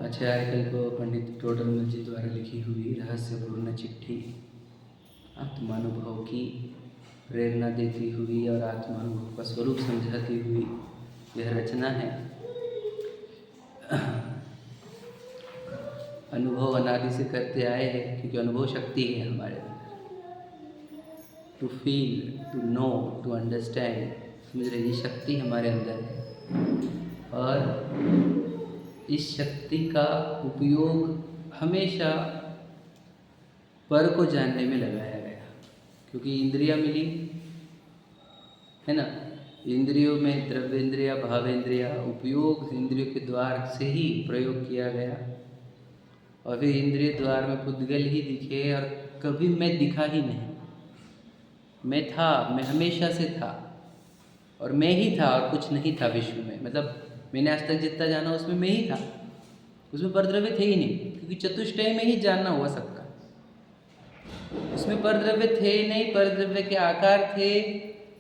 आचार्य कल्प पंडित टोडरमल जी द्वारा लिखी हुई रहस्यपूर्ण चिट्ठी आत्मानुभव की प्रेरणा देती हुई और आत्मानुभव का स्वरूप समझाती हुई यह रचना है। अनुभव अनादि से करते आए हैं, क्योंकि अनुभव शक्ति है हमारे अंदर। To feel, to know, to understand, समझ रहे, ये शक्ति हमारे अंदर है। और इस शक्ति का उपयोग हमेशा पर को जानने में लगाया गया, क्योंकि इंद्रियां मिली है ना। इंद्रियों में द्रव्येंद्रिया, भावेंद्रिया, उपयोग इंद्रियों के द्वार से ही प्रयोग किया गया। और फिर इंद्रिय द्वार में पुद्गल ही दिखे और कभी मैं दिखा ही नहीं। मैं था, मैं हमेशा से था और मैं ही था और कुछ नहीं था विश्व में। मतलब मैंने आज तक जितना जाना उसमें मैं ही था, उसमें परद्रव्य थे ही नहीं, क्योंकि चतुष्टय में ही जानना हुआ सबका। उसमें परद्रव्य थे ही नहीं, परद्रव्य के आकार थे,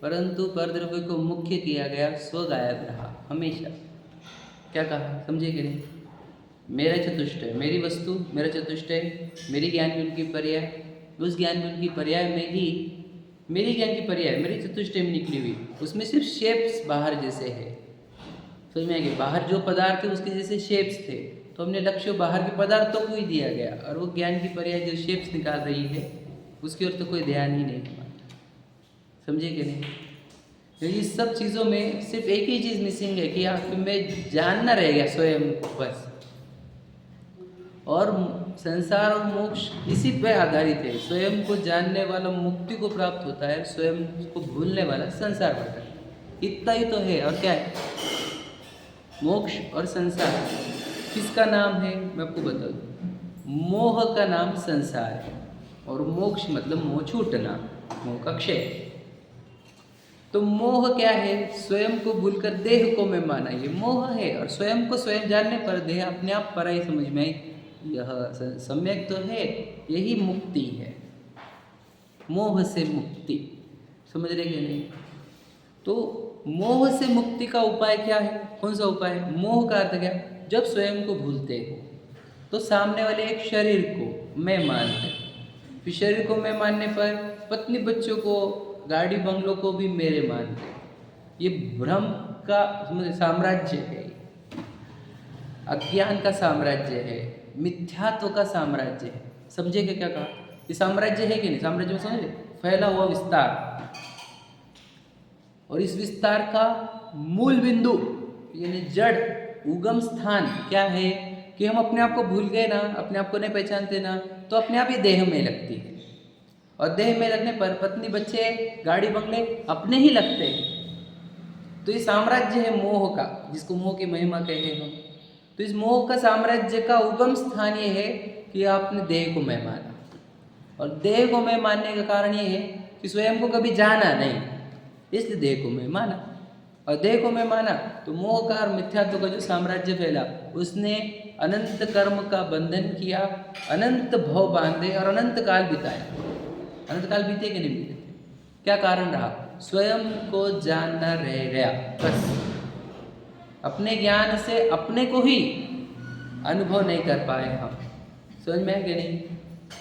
परंतु परद्रव्य को मुख्य किया गया, स्व गायब रहा हमेशा। क्या कहा, समझे कि नहीं? मेरा चतुष्टय, मेरी वस्तु, मेरा चतुष्टय, मेरी ज्ञान भी उनकी पर्याय, उस ज्ञान भी उनकी पर्याय में ही मेरी ज्ञान की पर्याय मेरी चतुष्टय में निकली हुई। उसमें सिर्फ शेप्स बाहर जैसे है, समझ में आएंगे। बाहर जो पदार्थ थे उसके जैसे शेप्स थे, तो हमने लक्ष्य बाहर के पदार्थों को ही दिया गया, और वो ज्ञान की पर्याय जो शेप्स निकाल रही है उसकी ओर तो कोई ध्यान ही नहीं हमारा। समझे कि नहीं? क्योंकि इस सब चीज़ों में सिर्फ एक ही चीज़ मिसिंग है कि आप में जानना रह गया स्वयं बस। और संसार और मोक्ष इसी पे आधारित है। स्वयं को जानने वाला मुक्ति को प्राप्त होता है, स्वयं को भूलने वाला संसार भटकता है। इतना ही तो है, और क्या है? मोक्ष और संसार किसका नाम है मैं आपको बता दूँ। मोह का नाम संसार है, और मोक्ष मतलब मोह छूटना, मोह का क्षय। तो मोह क्या है? स्वयं को भूलकर देह को मैं माना, ये मोह है। और स्वयं को स्वयं जानने पर देह अपने आप पराई समझ में आई, यह सम्यक तो है, यही मुक्ति है, मोह से मुक्ति। समझ रहे कि नहीं? तो मोह से मुक्ति का उपाय क्या है? कौन सा उपाय है? मोह का अर्थ क्या? जब स्वयं को भूलते हो तो सामने वाले एक शरीर को मैं मानते, फिर शरीर को मैं मानने पर पत्नी बच्चों को, गाड़ी बंगलों को भी मेरे मानते। ये भ्रम का साम्राज्य है, अज्ञान का साम्राज्य है, मिथ्यात्व का साम्राज्य है। समझे क्या कहा? ये साम्राज्य है कि नहीं? साम्राज्य में समझे, फैला हुआ विस्तार। और इस विस्तार का मूल बिंदु यानी जड़, उगम स्थान क्या है? कि हम अपने आप को भूल गए ना, अपने आप को नहीं पहचानते ना, तो अपने आप ही देह में लगती है। और देह में लगने पर पत्नी बच्चे, गाड़ी बंगले अपने ही लगते हैं। तो ये साम्राज्य है मोह का, जिसको मोह की महिमा कहते हैं हम। तो इस मोह का साम्राज्य का उगम स्थान ये है कि आपने देह को मैं माना, और देह को मैं मानने का कारण ये है कि स्वयं को कभी जाना नहीं, इसलिए देह को मैं माना। और देह को मैं माना तो मोह का और मिथ्यात्व का जो साम्राज्य फैला, उसने अनंत कर्म का बंधन किया, अनंत भव बांधे और अनंत काल बिताया। अनंत काल बीते कि नहीं बीते? क्या कारण रहा? स्वयं को जानना रह गया बस। अपने ज्ञान से अपने को ही अनुभव नहीं कर पाए हम। समझ में है कि नहीं?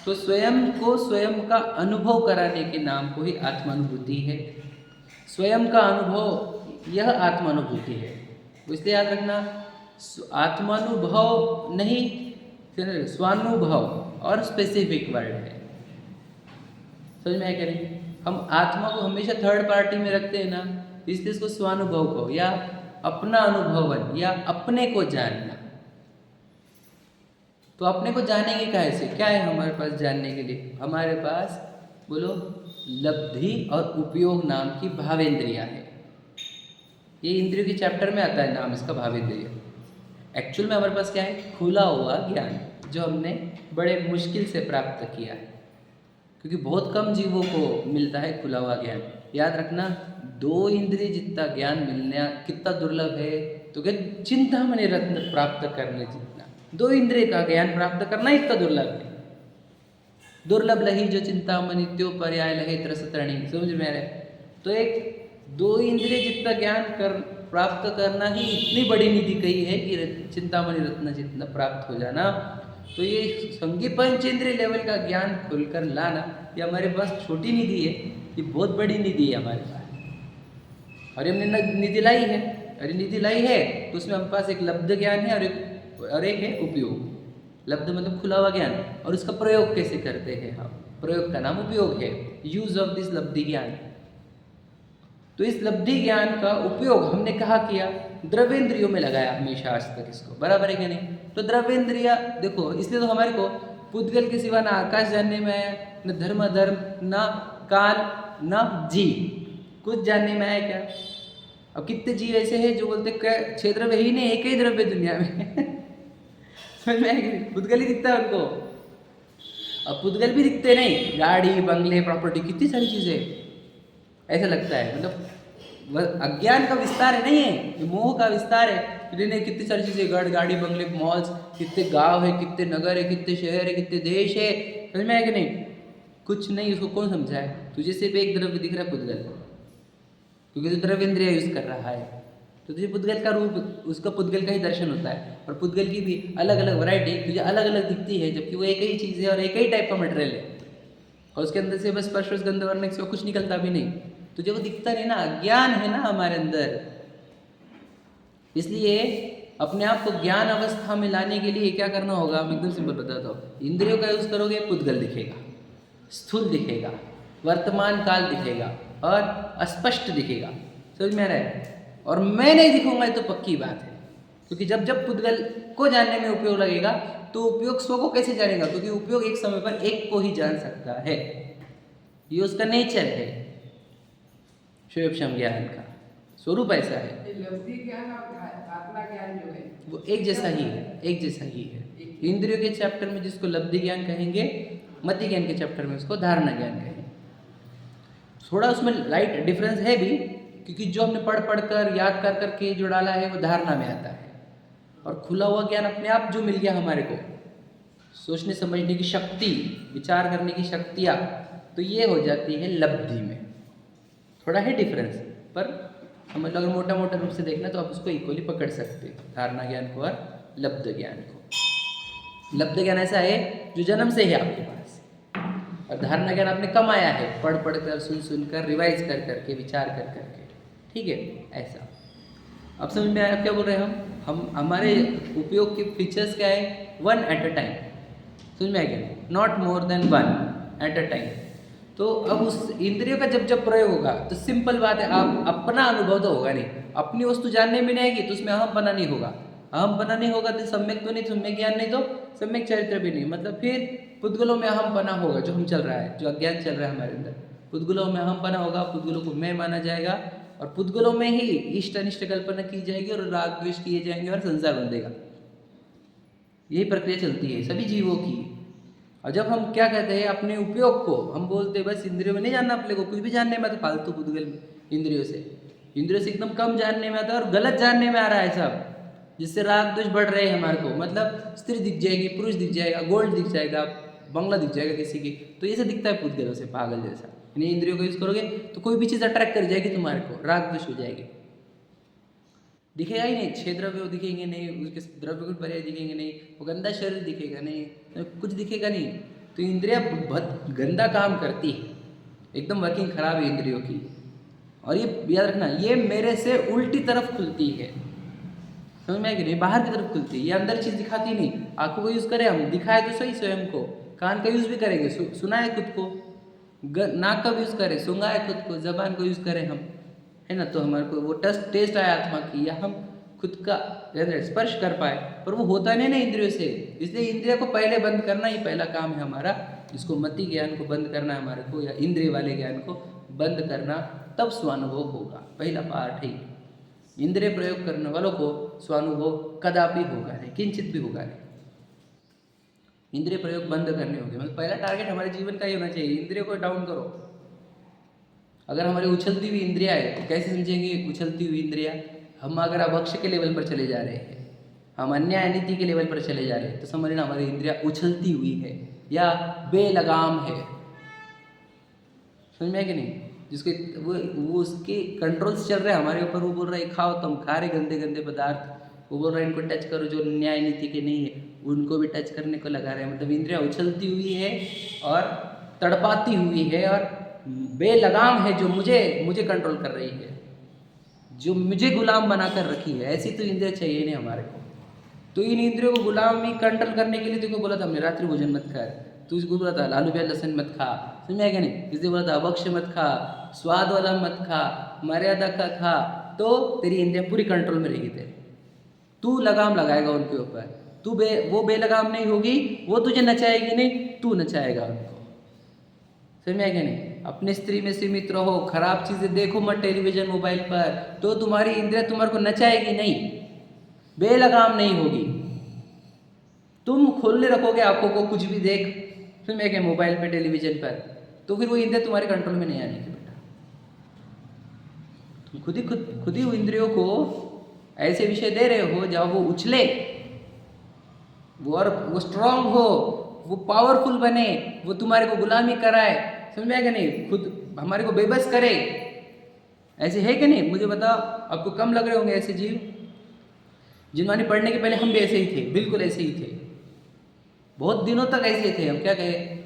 तो स्वयं को स्वयं का अनुभव कराने के नाम को ही आत्मानुभूति है। स्वयं का अनुभव यह आत्मानुभूति है। इसलिए याद रखना, आत्मानुभव नहीं, स्वानुभव और स्पेसिफिक वर्ड है। समझ में है कि नहीं? हम आत्मा को हमेशा थर्ड पार्टी में रखते हैं ना, इसलिए इसको स्वानुभव को, या अपना अनुभवन, या अपने को जानना। तो अपने को जानेंगे कैसे? क्या है हमारे पास जानने के लिए? हमारे पास बोलो, लब्धि और उपयोग नाम की भावेंद्रिया है। ये इंद्रियों के चैप्टर में आता है नाम इसका, भावेंद्रिय। एक्चुअल में हमारे पास क्या है? खुला हुआ ज्ञान, जो हमने बड़े मुश्किल से प्राप्त किया है, क्योंकि बहुत कम जीवों को मिलता है खुला हुआ ज्ञान। याद रखना, 2 इंद्रिय जितना ज्ञान मिलना कितना दुर्लभ है, तो क्या चिंतामणि रत्न प्राप्त करने जितना 2 इंद्रिय का ज्ञान प्राप्त करना इतना दुर्लभ है। दुर्लभ लही जो चिंतामणि त्यो पर्याय लहे त्रसतरणी। समझ में आ रहा है? तो एक 2 इंद्रिय जितना ज्ञान प्राप्त करना ही इतनी बड़ी निधि कही है कि चिंतामणि रत्न जितना प्राप्त हो जाना। तो ये संगी पंचेंद्रिय लेवल का ज्ञान खोलकर लाना, ये हमारे पास छोटी निधि है, ये बहुत बड़ी निधि है हमारे पास। और हमने निधि लाई है, अरे निधि लाई है तो उसमें हमारे पास एक लब्ध ज्ञान है और एक है उपयोग। लब्ध मतलब खुला हुआ ज्ञान, और उसका प्रयोग कैसे करते हैं हम, प्रयोग का नाम उपयोग है, यूज ऑफ दिस लब्धि ज्ञान। तो इस लब्धि ज्ञान का उपयोग हमने कहाँ किया, द्रव्येंद्रियों में लगाया हमेशा आज तक इसको, बराबर है क्या नहीं। तो द्रव्येंद्रिया देखो, इसलिए तो हमारे को पुद्गल के सिवा ना आकाश जानने में आया, न धर्म न काल न जीव, कुछ जानने में आया क्या। अब कितने जीव ऐसे हैं जो बोलते 6 द्रव्य ही नहीं, एक ही द्रव्य दुनिया में समझ में आएगी, पुद्गल ही दिखता है उनको। अब पुद्गल भी दिखते नहीं, गाड़ी बंगले प्रॉपर्टी कितनी सारी चीज़ें ऐसा लगता है, मतलब अज्ञान का विस्तार है, नहीं है ये मोह का विस्तार है। नहीं कितनी सारी चीज़ें, गाड़ी बंगले मॉल्स, कितने गांव है, कितने नगर है, कितने शहर है, कितने देश है, समझ में आया कि नहीं। कुछ नहीं, उसको कौन समझाए, तुझे सिर्फ एक द्रव्य दिख रहा है पुद्गल, क्योंकि तो द्रव्य इंद्रिय यूज कर रहा है, तो तुझे पुद्गल का रूप, उसका पुद्गल का ही दर्शन होता है। और पुद्गल की भी अलग अलग वैरायटी तुझे अलग अलग दिखती है, जबकि वो एक ही चीज़ है और एक ही टाइप का मटेरियल है, और उसके अंदर से बस स्पर्श गंध वर्ण से कुछ निकलता भी नहीं, तुझे वो दिखता नहीं ना, अज्ञान है ना हमारे अंदर। इसलिए अपने आप को ज्ञान अवस्था में लाने के लिए क्या करना होगा, मैं एकदम सिंपल बताता हूँ। इंद्रियों का यूज करोगे, पुद्गल दिखेगा, स्थूल दिखेगा, वर्तमान काल दिखेगा और अस्पष्ट दिखेगा, समझ में आ रहा है। और मैं नहीं दिखूंगा तो पक्की बात है, क्योंकि जब जब पुद्गल को जानने में उपयोग लगेगा तो उपयोग स्व को कैसे जानेगा, क्योंकि उपयोग एक समय पर एक को ही जान सकता है, ये उसका नेचर है, स्वयं ज्ञान का स्वरूप ऐसा है। आत्मा ज्ञान जो है वो एक जैसा ही है, एक जैसा ही है। इंद्रियों के चैप्टर में जिसको लब्धि ज्ञान कहेंगे, मति ज्ञान के चैप्टर में उसको धारणा ज्ञान कहेंगे। थोड़ा उसमें लाइट डिफरेंस है भी, क्योंकि जो हमने पढ़ कर याद कर करके जो डाला है वो धारणा में आता है, और खुला हुआ ज्ञान अपने आप जो मिल गया हमारे को, सोचने समझने की शक्ति, विचार करने की शक्तियाँ, तो ये हो जाती है लब्धि में। थोड़ा है डिफरेंस, पर हम अगर मोटा मोटा रूप से देखना तो आप उसको इक्वली पकड़ सकते हैं, धारणा ज्ञान को और लब्ध ज्ञान को। लब्ध ज्ञान ऐसा है जो जन्म से है आपके पास, और धारणा ज्ञान आपने कमाया है, पढ़ कर, सुन कर, रिवाइज कर करके, विचार कर करके, ठीक है ऐसा। अब समझ में आया क्या बोल रहे हैं हम हमारे उपयोग के फीचर्स क्या है, 1 at a टाइम, समझ में आया, not more than 1 at a time. तो अब उस इंद्रियों का जब प्रयोग होगा तो सिंपल बात है, आप अपना अनुभव तो होगा नहीं, अपनी वस्तु जानने में नहीं आएगी तो उसमें अहम बना नहीं होगा, अहम बना नहीं होगा तो सम्यक तो नहीं, सम्यक ज्ञान नहीं तो सम्यक चरित्र भी नहीं, मतलब फिर पुद्गलों में अहम बना होगा, जो हम चल रहा है, जो अज्ञान चल रहा है हमारे अंदर, पुद्गलों में अहम बना होगा, पुद्गलों को मैं माना जाएगा, और पुद्गलों में ही इष्ट अनिष्ट कल्पना की जाएगी और राग द्वेष किए जाएंगे और संसार बंधेगा। यही प्रक्रिया चलती है सभी जीवों की। और जब हम क्या कहते हैं अपने उपयोग को, हम बोलते हैं बस इंद्रियों में नहीं जानना, अपने को कुछ भी जानने में आता, फालतू पुद्गल इंद्रियों से एकदम कम जानने में आता है, और गलत जानने में आ रहा है सब, जिससे राग द्वेष बढ़ रहे हैं हमारे को। मतलब स्त्री दिख जाएगी, पुरुष दिख जाएगा, गोल्ड दिख जाएगा, बंगला दिख जाएगा किसी की, तो ये से दिखता है पुद्गलों से, पागल जैसा। यानी इंद्रियों को यूज करोगे तो कोई भी चीज़ अट्रैक्ट कर जाएगी तुम्हारे को, राग द्वेष हो जाएगी, दिखेगा ही नहीं, 6 द्रव्य दिखेंगे नहीं, उसके द्रव्य कुछ पर्याय दिखेंगे नहीं, वो गंदा शरीर दिखेगा नहीं, कुछ दिखेगा नहीं। तो इंद्रियां बहुत गंदा काम करती है, एकदम वर्किंग खराब है इंद्रियों की। और ये याद रखना, ये मेरे से उल्टी तरफ खुलती है, समझ में आया कि नहीं, बाहर की तरफ खुलती है, ये अंदर चीज़ दिखाती नहीं। आंखों को यूज़ करें हम, दिखाए तो सही स्वयं को, कान का यूज़ भी करेंगे, सुनाए खुद को, नाक का भी यूज़ करें, सूंघाए खुद को, जबान को यूज़ करें हम, है ना, तो हमारे को वो टेस्ट आया आत्मा की, या हम खुद का स्पर्श कर पाए, पर वो होता नहीं ना इंद्रियों से। इसलिए इंद्रियों को पहले बंद करना ही पहला काम है हमारा, जिसको मति ज्ञान को बंद करना है हमारे को, या इंद्रिय वाले ज्ञान को बंद करना, तब स्वानुभव होगा। पहला पार्ट है, इंद्रिय प्रयोग करने वालों को स्वानुभव कदापि होगा नहीं, किंचित भी होगा नहीं। इंद्रिय प्रयोग बंद करने होंगे, मतलब पहला टारगेट हमारे जीवन का ही होना चाहिए, इंद्रियों को डाउन करो। अगर हमारी उछलती हुई इंद्रिया है तो कैसे समझेंगे उछलती हुई इंद्रिया, हम अगर अभक्ष के लेवल पर चले जा रहे हैं, हम अन्याय नीति के लेवल पर चले जा रहे हैं, तो समझना हमारी इंद्रिया उछलती हुई है या बेलगाम है, समझ में है कि नहीं। जिसके वो उसके कंट्रोल से चल रहे हैं हमारे ऊपर। वो बोल रहा है खाओ, तुम खा रहे गंदे गंदे पदार्थ। वो बोल रहा है इनको टच करो, जो न्याय नीति के नहीं है उनको भी टच करने को लगा रहे हैं। मतलब इंद्रियां उछलती हुई है और तड़पाती हुई है और बेलगाम है, जो मुझे कंट्रोल कर रही है, जो मुझे गुलाम बनाकर रखी है। ऐसी तो इंद्रिया चाहिए नहीं हमारे को। तो इन इंद्रियों को गुलामी कंट्रोल करने के लिए तुमको बोला था हमने रात्रि भोजन मत कर, तो इसको बोला था आलू प्याज लहसुन मत खा, समझ में आया क्या नहीं? इसलिए बोला था अभक्ष्य मत खा, स्वाद वाला मत खा, मर्यादा का खा, तो तेरी इंद्रियां पूरी कंट्रोल में रहेगी तेरे। तू लगाम लगाएगा उनके ऊपर, वो बेलगाम नहीं होगी, वो तुझे नचाएगी नहीं, तू नचाएगा उनको। समझ में आया क्या नहीं? अपने स्त्री में सीमित रहो, खराब चीजें देखो मत टेलीविजन मोबाइल पर, तो तुम्हारी इंद्रिया तुम्हारे को नचाएगी नहीं, बेलगाम नहीं होगी। तुम खोलने रखोगे आंखों को, कुछ भी देख, फिर मैं क्या मोबाइल पे टेलीविजन पर, तो फिर वो इंद्रिया तुम्हारे कंट्रोल में नहीं आने की बेटा। तुम खुद ही इंद्रियों को ऐसे विषय दे रहे हो जहाँ वो उछले, वो स्ट्रांग हो, वो पावरफुल बने, वो तुम्हारे को गुलामी कराए। समझ में आएगा नहीं? खुद हमारे को बेबस करे। ऐसे है कि नहीं? मुझे बताओ, आपको कम लग रहे होंगे ऐसे जीव? जिनवानी पढ़ने के पहले हम भी ऐसे ही थे, बिल्कुल ऐसे ही थे, बहुत दिनों तक ऐसे थे हम, क्या कहें।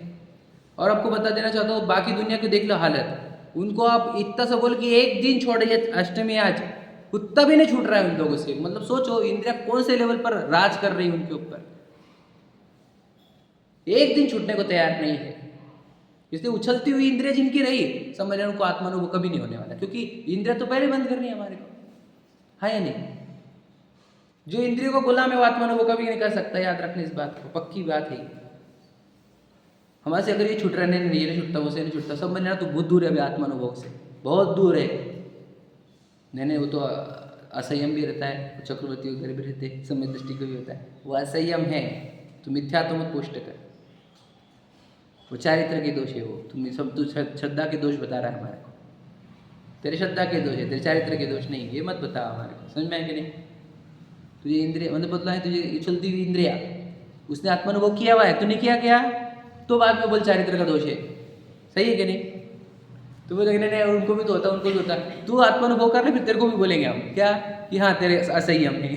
और आपको बता देना चाहता हूँ, बाकी दुनिया की देख लो हालत, उनको आप इतना सा बोल कि एक दिन छोड़िए अष्टमी आज, कुत्ता भी नहीं छूट रहा है उन लोगों से। मतलब सोचो इंद्रिया कौन से लेवल पर राज कर रही है उनके ऊपर, एक दिन छूटने को तैयार नहीं है। इसलिए उछलती हुई इंद्रिया जिनकी रही, समझ लें उनको आत्मानुभव कभी नहीं होने वाला, क्योंकि इंद्रिया तो पहले बंद करनी है हमारे को, है या नहीं? जो इंद्रियों को गुलाम है वो आत्मानुभव कभी नहीं कर सकता, याद रखने इस बात को, पक्की बात है। हमारे से अगर ये छूट रहा नहीं, ये नहीं छूटता, वो से नहीं छूटता, समझ लेना तो बहुत दूर है अभी आत्मानुभव से, बहुत दूर है। नहीं वो तो असंयम भी रहता है, चक्रवर्ती वगैरह भी रहते हैं, समय दृष्टि को भी होता है, वो असंयम है तो मिथ्यात्व मत पुष्ट कर, वो चारित्र के दोष है। वो तू श्रद्धा के दोष बता रहा है हमारे को, तेरे श्रद्धा के दोष है, तेरे चारित्र के दोष नहीं, ये मत बता हमारे को। समझ में आए कि नहीं? तुझे इंद्रिया मतलब बदला है, तुझे उछलती हुई इंद्रिया, उसने आत्मानुभव किया हुआ है, तूने किया क्या, तो बाद में बोल चारित्र का दोष है। सही है कि नहीं? तो बोले नहीं उनको भी तो होता, उनको भी होता, तू आत्मानुभव कर ले, फिर तेरे को भी बोलेंगे हम क्या कि हाँ तेरे असंयम है।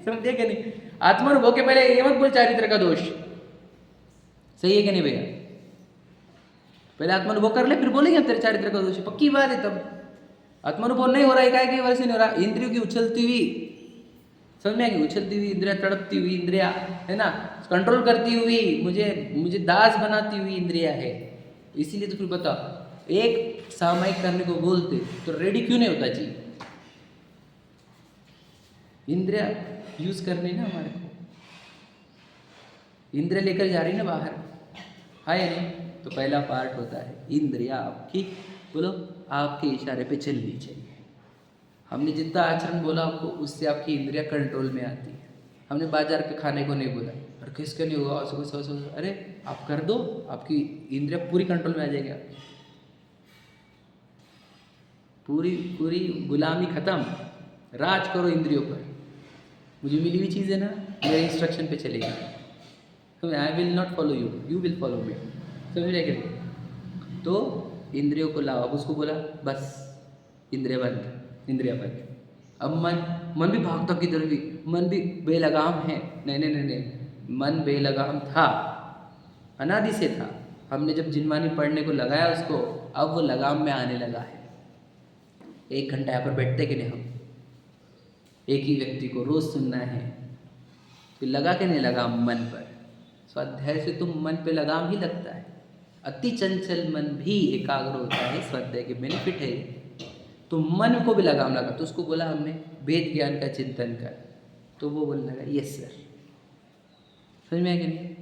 समझे कि नहीं? आत्मानुभव के पहले ये मत बोल चारित्र का दोष। सही है कि नहीं भैया? पहले आत्मानुभव कर ले, फिर बोलेंगे तेरे चारित्र का दोष, पक्की बात है। तब आत्मानुभव नहीं हो रहा है, क्या की वजह से नहीं हो रहा? इंद्रियों की उछलती हुई, समझ में आएगी, उछलती हुई इंद्रिया, तड़पती हुई इंद्रिया है ना, कंट्रोल करती हुई, मुझे दास बनाती हुई इंद्रिया है। इसीलिए तो फिर बताओ, एक सामयिक करने को बोलते तो रेडी क्यों नहीं होता जी? इंद्रिया यूज करनी ना हमारे को, इंद्रिया लेकर जा रही ना बाहर, है या नहीं? तो पहला पार्ट होता है इंद्रिया आपकी, बोलो आपके इशारे पे चलनी चाहिए। हमने जितना आचरण बोला आपको, उससे आपकी इंद्रिया कंट्रोल में आती है। हमने बाजार के खाने को नहीं बोला, और किसका नहीं होगा, अरे आप कर दो, आपकी इंद्रिया पूरी कंट्रोल में आ जाएगी आपकी, पूरी गुलामी खत्म, राज करो इंद्रियों पर। मुझे मिली हुई चीज़ है ना, मेरे इंस्ट्रक्शन पे चलेगी, तो I will not follow you, you will follow me. समझ रहे क्या? तो इंद्रियों को लाओ, अब उसको बोला बस इंद्रिया बंद। अब मन भी भागता किधर भी, मन भी बेलगाम है। नहीं, मन बेलगाम था, अनादि से था। हमने जब जिनवानी पढ़ने को लगाया उसको, अब वो लगाम में आने लगा है। 1 घंटा यहाँ पर बैठते कि नहीं हम, एक ही व्यक्ति को रोज सुनना है, तो लगा के नहीं लगाम मन पर। स्वाध्याय से तो मन पे लगाम ही लगता है। अति चंचल मन भी एकाग्र होता है, स्वाध्याय के बेनिफिट है। तो मन को भी लगाम लगा, तो उसको बोला हमने वेद ज्ञान का चिंतन कर, तो वो बोलने लगा यस सर। समझ में आया कि नहीं?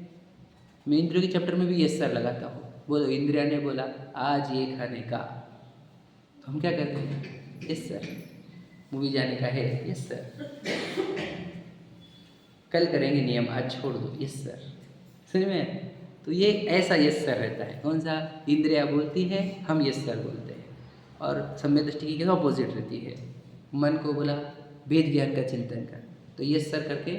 मैं इंद्रियों के चैप्टर में भी यस सर लगाता हूँ। बोलो इंद्रिया ने बोला आज ये खाने का, तो हम क्या करते हैं? Yes sir. मूवी जाने का है, यस सर। कल करेंगे नियम, आज छोड़ दो, यस सर। समझ में? तो ये ऐसा यस सर रहता है। कौन सा? इंद्रिया बोलती है, हम यस सर बोलते हैं। और सम्य दृष्टि की ऑपोजिट रहती है। मन को बोला वेद ज्ञान का चिंतन कर, तो यस सर करके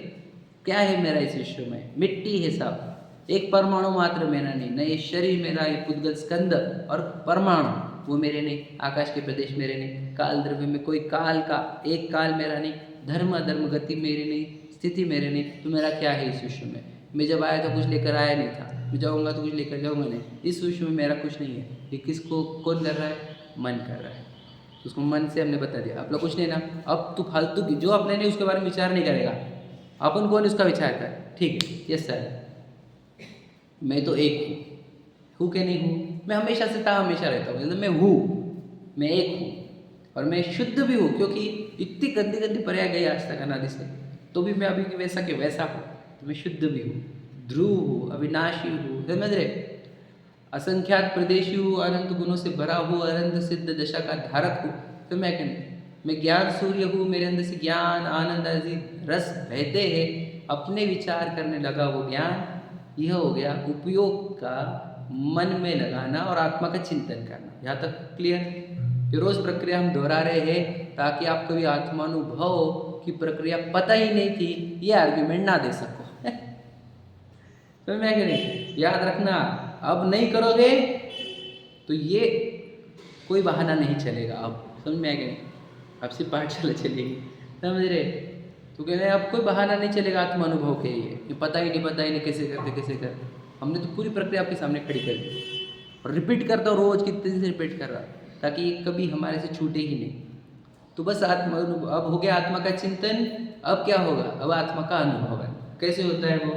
क्या है मेरा इस विश्व में? मिट्टी है सब, एक परमाणु मात्र मेरा नहीं, न ये शरीर मेरा, ये पुद्गल स्कंद और परमाणु, वो मेरे नहीं, आकाश के प्रदेश मेरे नहीं, काल द्रव्य में कोई काल का एक काल मेरा नहीं, धर्म अधर्म गति मेरी नहीं, स्थिति मेरे नहीं, तो मेरा क्या है इस विश्व में? मैं जब आया तो कुछ लेकर आया नहीं था, मैं जाऊँगा तो कुछ लेकर जाऊँगा नहीं, इस विश्व में मेरा कुछ नहीं है। ये किसको कौन कर रहा है? मन कर रहा है। तो उसको मन से हमने बता दिया, आप लोग कुछ नहीं ना, अब तू फालतू की जो अपने नहीं उसके बारे में विचार नहीं करेगा, अपन कौन उसका विचार कर, ठीक है? यस सर, मैं तो एक हूँ कि नहीं हूँ? मैं हमेशा से था, हमेशा रहता हूँ, मतलब मैं हूँ, मैं एक हूँ और मैं शुद्ध भी हूँ, क्योंकि इतनी गंदी गंदी पर्याय गई आज तक अनादि से, तो भी मैं अभी के वैसा हूँ, तो मैं शुद्ध भी हूँ, ध्रुव हूँ, अविनाशी हूँ, समझ रहे? असंख्यात प्रदेशी हूँ, अनंत गुणों से भरा हूँ, अनंत सिद्ध दशा का धारक हूँ, तो मैं क्या नहीं? मैं ज्ञान सूर्य हूँ, मेरे अंदर से ज्ञान आनंद आदि रस बहते हैं, अपने विचार करने लगा वो ज्ञान, यह हो गया उपयोग का मन में लगाना और आत्मा का चिंतन करना। यहाँ तक क्लियर? ये रोज प्रक्रिया हम दोहरा रहे हैं ताकि आपको भी आत्मानुभव की प्रक्रिया पता ही नहीं थी, ये आर्ग्यूमेंट ना दे सको। समझ में आया नहीं? याद रखना, अब नहीं करोगे तो ये कोई बहाना नहीं चलेगा। अब समझ में आएगा नहीं? अब सिर्फ पाठशाला चलेगी, समझ रहे? तो कह रहे अब कोई बहाना नहीं चलेगा आत्मानुभव के, ये पता ही नहीं कैसे करते। हमने तो पूरी प्रक्रिया आपके सामने खड़ी कर दी और रिपीट करता हूँ, रोज कितने दिन से रिपीट कर रहा, ताकि ये कभी हमारे से छूटे ही नहीं। तो बस आत्मा, अब हो गया आत्मा का चिंतन, अब क्या होगा? अब आत्मा का अनुभव है। कैसे होता है वो?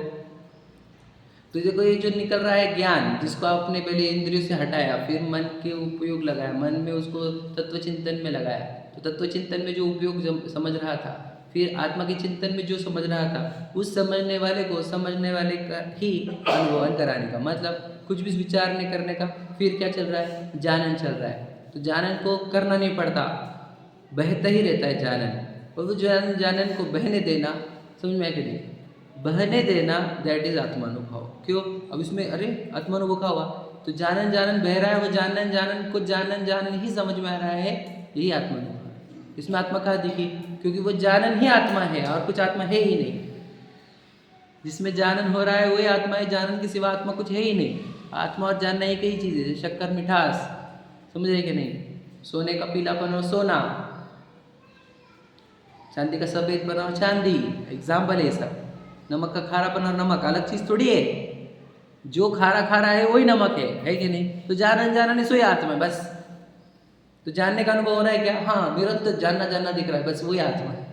तो देखो, ये जो निकल रहा है ज्ञान, जिसको आपने पहले इंद्रियों से हटाया, फिर मन के उपयोग लगाया, मन में उसको तत्व चिंतन में लगाया, तो तत्व चिंतन में जो उपयोग समझ रहा था, फिर आत्मा के चिंतन में जो समझ रहा था, उस समझने वाले को समझने वाले का ही अनुभवन कराने का, मतलब कुछ भी विचार नहीं करने का। फिर क्या चल रहा है? जानन चल रहा है। तो जानन को करना नहीं पड़ता, बहता ही रहता है जानन, और वो जानन को बहने देना, समझ में आया कि नहीं? बहने देना, दैट इज आत्मानुभव। क्यों? अब इसमें अरे आत्मानुभव का हुआ, तो जानन बह रहा है, वो जानन को जानन ही समझ में आ रहा है, यही आत्मानुभव। इसमें आत्मा कहाँ दिखी? क्योंकि वो जानन ही आत्मा है और कुछ आत्मा है ही नहीं। जिसमें जानन हो रहा है वही आत्मा है, जानन के सिवा आत्मा कुछ है ही नहीं। आत्मा और जानना एक ही चीज़ है, शक्कर मिठास, समझ रहे कि नहीं? सोने का पीलापन और सोना, चांदी का सफेदपन और चांदी, एग्जाम्पल है सब। नमक का खारापन और नमक अलग चीज़ थोड़ी है, जो खारा है वही नमक है कि नहीं? तो जानन सोई आत्मा है बस। तो जानने का अनुभव हो रहा है क्या? हाँ, निरंतर जानना दिख रहा है, बस वही आत्मा है।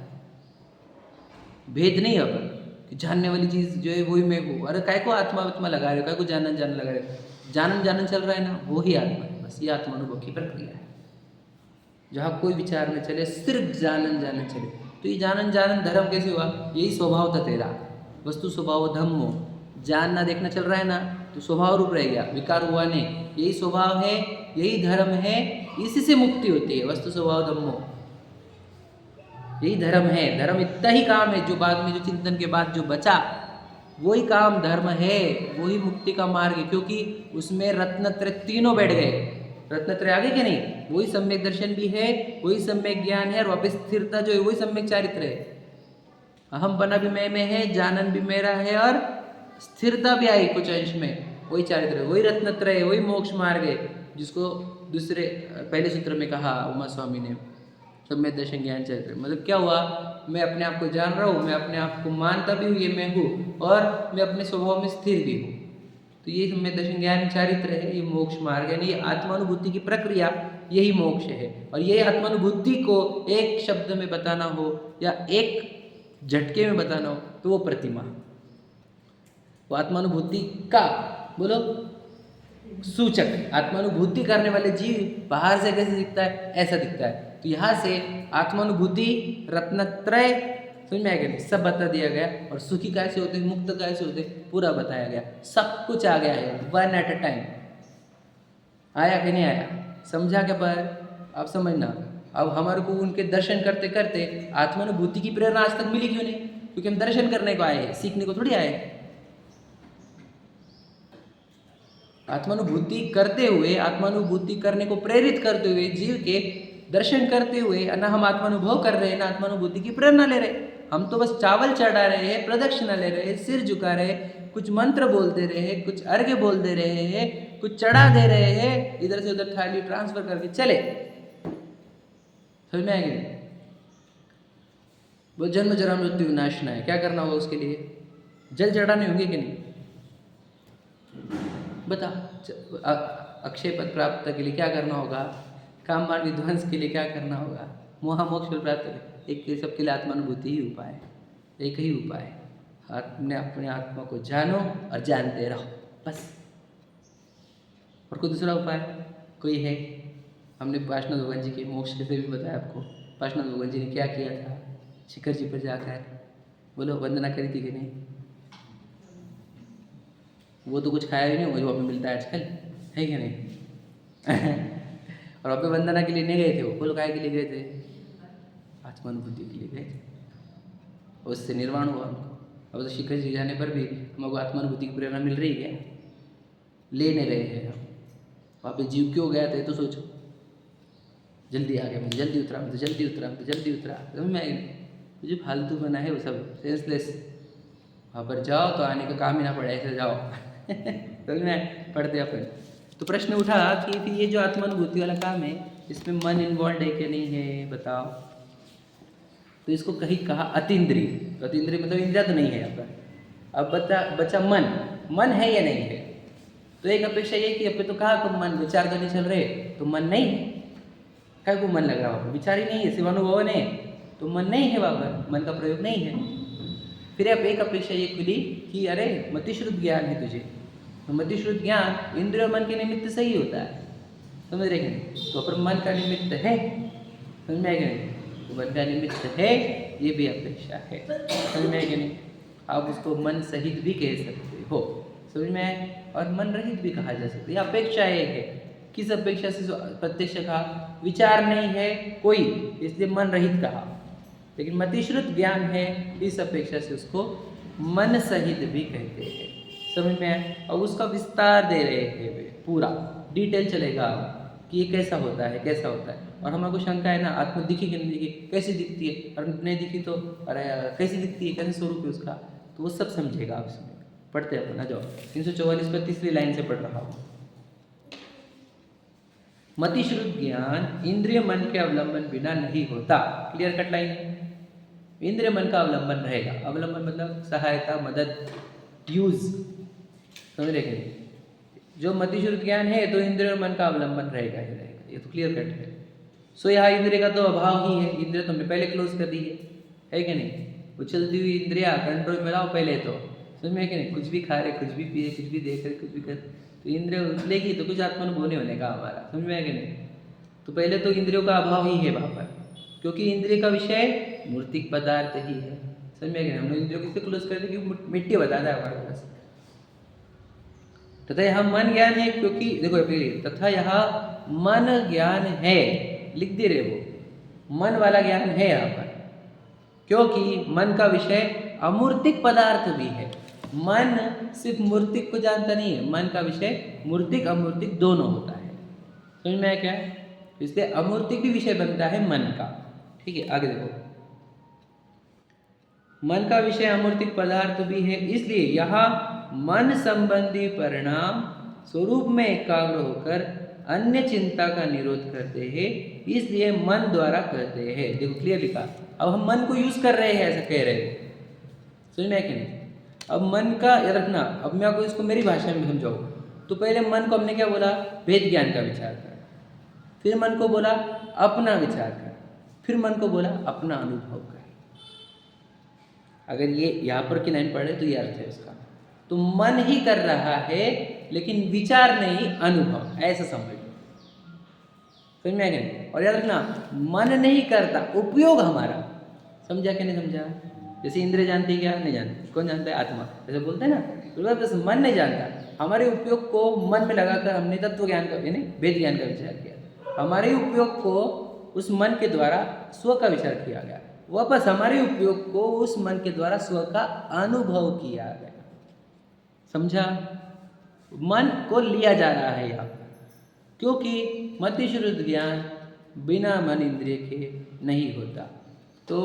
भेद नहीं है अपन कि जानने वाली चीज़ जो है वही मैं हूँ। अरे काय को आत्मा लगा रहे हो, काय को जानन लगा रहे हो? जानन चल रहा है ना, वही आत्मा है, बस ये आत्मानुभव की प्रक्रिया है, जहाँ कोई विचार न चले, सिर्फ जानन चले। तो ये जानन धर्म कैसे हुआ? यही स्वभाव था तेरा, वस्तु स्वभाव धम्मो। जानना देखना चल रहा है ना, तो स्वभाव रूप रह गया, विकार हुआ नहीं। यही स्वभाव है, यही धर्म है, इसी से मुक्ति होती है, वस्तु स्वभाव धम्मो, यही धर्म है। धर्म इतना ही काम है, जो बाद में जो चिंतन के बाद जो बचा वही काम धर्म है, वही मुक्ति का मार्ग है, क्योंकि उसमें रत्नत्रय तीनों बैठ गए। रत्नत्रय आगे क्या नहीं? वही सम्यक दर्शन भी है, वही सम्यक ज्ञान है, और वापस स्थिरता जो है वही सम्यक चारित्र है। अहम बना भी मैं में है, जानन भी मेरा है, और स्थिरता भी आई कुछ अंश में, वही चारित्र है, वही रत्नत्रय है, वही मोक्ष मार्ग है, जिसको दूसरे पहले सूत्र में कहा उमा स्वामी ने, सम्यक दर्शन ज्ञान चरित्र। मतलब क्या हुआ? मैं अपने आप को जान रहा हूँ, मैं अपने आप को मानता भी हूँ, ये मैं हूँ, और मैं अपने स्वभाव में स्थिर भी हूँ। तो ये सम्यक दर्शन ज्ञान चारित्र है, ये मोक्ष मार्ग है, ये आत्मानुभूति की प्रक्रिया, यही मोक्ष है। और यही आत्मानुभूति को एक शब्द में बताना हो या एक झटके में बताना हो, तो वो प्रतिमा, वो आत्मानुभूति का बोलो सूचक। आत्मानुभूति करने वाले जीव बाहर से कैसे दिखता है? ऐसा दिखता है। तो यहाँ से आत्मानुभूति, रत्नत्रय, समझ में आएगा नहीं? सब बता दिया गया, और सुखी कैसे होते, मुक्त कैसे होते, पूरा बताया गया। सब कुछ आ गया है, वन एट अ टाइम। आया कि नहीं आया? समझा क्या? पर आप समझना, अब हमारे को उनके दर्शन करते करते आत्मानुभूति की प्रेरणा आज तक मिली क्यों नहीं? क्योंकि हम दर्शन करने को आए हैं, सीखने को थोड़ी आए। आत्मानुभूति करते हुए, आत्मानुभूति करने को प्रेरित करते हुए, जीव के दर्शन करते हुए, ना हम आत्मानुभव कर रहे हैं, ना आत्मानुभूति की प्रेरणा ले रहे। हम तो बस चावल चढ़ा रहे हैं, प्रदक्षिणा ले रहे हैं, सिर झुका रहे हैं, कुछ मंत्र बोल दे रहे हैं, कुछ अर्घ्य बोल दे रहे हैं, कुछ चढ़ा दे रहे हैं, इधर से उधर थाली ट्रांसफर करके चले। समझ में आएगी? वो जन्म जरा मृत्यु विनाशना है, क्या करना होगा उसके लिए? जल चढ़ाने होंगे कि नहीं? बता। अक्षय पद प्राप्त के लिए क्या करना होगा? कामबाण विध्वंस के लिए क्या करना होगा? मोह मोक्ष फल प्राप्त एक सबके लिए आत्मानुभूति ही उपाय है, एक ही उपाय है। अपने अपने आत्मा को जानो और जानते रहो, बस। और कोई दूसरा उपाय कोई है? हमने पार्षनाथ भगवान जी के मोक्ष से भी बताया आपको। पार्षनाथ भगवान जी ने क्या किया था? शिखर जी पर जाकर बोलो वंदना करी थी कि नहीं? वो तो कुछ खाया ही नहीं होगा जो हमें मिलता है आजकल, है कि नहीं? और वहाँ पे वंदना के लिए नहीं गए थे वो, बोलो काय के लिए गए थे? आत्मानुभूति के लिए गए थे, उससे निर्वाण हुआ उनको। अब तो शिखर जी जाने पर भी हमको आत्मानुभूति की प्रेरणा मिल रही है, ले नहीं रहे हैं हम। वहाँ पे जीव क्यों गया था तो सोचो, जल्दी आ गया, मुझे जल्दी उतरा, मुझे जल्दी उतरा, मुझे जल्दी उतरा। समझ में आएगी? मुझे फालतू बना है वो सब, सेंसलेस। वहाँ पर जाओ तो आने का काम ही ना पड़े, ऐसे जाओ। समझ में पढ़ते अपन। तो प्रश्न उठा कि फिर ये जो आत्मानुभूति वाला काम है, इसमें मन इन्वॉल्व है कि नहीं है, बताओ। तो इसको कहीं कहा अतीन्द्रिय। अतीन्द्रिय मतलब इंद्रिया तो नहीं है यहाँ पर। अब बचा मन, मन है या नहीं है? तो एक अपेक्षा ये कि अब तो कहा को मन विचार करने चल रहे, तो मन नहीं है। क्या को मन लग रहा हो? विचार ही नहीं है, शिवानुभव नहीं, तो मन नहीं है, वहाँ पर मन का प्रयोग नहीं है। फिर अब एक अपेक्षा ये खुली कि अरे मतिश्रुत ज्ञान है तुझे, तो मतिश्रुत ज्ञान इंद्रिय और मन के निमित्त सही होता है, समझ रहे हैं? तो पर मन का निमित्त है, समझ में आएगा नहीं? तो मन का निमित्त है, ये भी अपेक्षा है, समझ में आएगा नहीं? आप उसको मन सहित भी कह सकते हो, समझ में आए? और मन रहित भी कहा जा सकता है। यह अपेक्षा एक है। किस अपेक्षा से प्रत्यक्ष कहा? विचार नहीं है कोई, इसलिए मन रहित कहा। लेकिन मतिश्रुत ज्ञान है, इस अपेक्षा से उसको मन सहित भी कहते हैं, समझ में आए? और उसका विस्तार दे रहे हैं वे, पूरा डिटेल चलेगा कि ये कैसा होता है, कैसा होता है। और हमारे को शंका है ना, आत्मा दिखी कि नहीं दिखी, कैसी दिखती है, और नहीं दिखी तो अरे कैसी दिखती है, कैसे स्वरूप है उसका, तो वो सब समझेगा आप इसमें। पढ़ते अपन, आ जाओ 344 पर तीसरी लाइन से पढ़ रहा हूँ। मतिश्रुत ज्ञान इंद्रिय मन के अवलंबन बिना नहीं होता। क्लियर कट लाइन है। इंद्रिय मन का अवलंबन रहेगा। अवलंबन मतलब सहायता, मदद, यूज, समझ रहे? जो मतिश्रुत ज्ञान है तो इंद्रिय और मन का अवलंबन रहेगा ही रहेगा, ये तो क्लियर कट है। सो यहाँ इंद्रिय का तो अभाव ही है। इंद्रिय तो हमने पहले क्लोज कर दी है कि नहीं? उछलती हुई इंद्रिया कंट्रोल में लाओ पहले, तो समझ में है कि नहीं? कुछ भी खा रहे, कुछ भी पिए, कुछ भी देख रहे, कुछ भी कर, तो इंद्रिय उछलेगी तो कुछ आत्मानुभव नहीं होने का हमारा, समझ में है कि नहीं? तो पहले तो इंद्रियों का अभाव ही है वहाँ पर, क्योंकि इंद्रिय का विषय मूर्तिक पदार्थ ही है, समझ में है कि नहीं? हम लोग इंद्रियों किससे क्लोज करते हैं? क्योंकि मिट्टी बताता है हमारे पास। तथा यहाँ मन ज्ञान है, क्योंकि देखो तथा यहाँ मन ज्ञान है, लिख दे रहे वो, मन वाला ज्ञान है यहाँ पर, क्योंकि मन का विषय अमूर्तिक पदार्थ भी है। मन सिर्फ मूर्तिक को जानता नहीं है, मन का विषय मूर्तिक अमूर्तिक दोनों होता है, समझ में आया क्या? इसलिए अमूर्तिक भी विषय बनता है मन का। ठीक है, आगे देखो, मन का विषय अमूर्तिक पदार्थ भी है, इसलिए यहाँ मन संबंधी परिणाम स्वरूप में एकाग्र होकर अन्य चिंता का निरोध करते हैं, इसलिए मन द्वारा करते हैं। देखो क्लियर लिखा। अब हम मन को यूज कर रहे हैं, ऐसा कह रहे हैं, समझ में है कि नहीं? अब मन का याद रखना। अब मैं आपको इसको मेरी भाषा में समझाऊँ तो पहले मन को हमने क्या बोला? वेद ज्ञान का विचार कर। फिर मन को बोला अपना विचार कर। फिर मन को बोला अपना अनुभव कर। अगर ये यहाँ पर की लाइन पढ़े तो ये अर्थ है उसका। तो मन ही कर रहा है लेकिन विचार नहीं, अनुभव, ऐसा समझ लो, समझ में आया नहीं? और याद रखना, मन नहीं करता, उपयोग हमारा। समझा कि नहीं समझा? जैसे इंद्रिय जानती क्या? नहीं जानती। कौन जानता है? आत्मा। जैसे बोलते हैं ना, तो मन नहीं जानता, हमारे उपयोग को मन में लगाकर हमने तत्व ज्ञान का, यानी वेद ज्ञान का विचार किया। हमारे उपयोग को उस मन के द्वारा स्व का विचार किया गया, वापस हमारे उपयोग को उस मन के द्वारा स्व का अनुभव किया गया। समझा? मन को लिया जा रहा है यहाँ, क्योंकि मतिश्रुत ज्ञान बिना मन इंद्रिय के नहीं होता। तो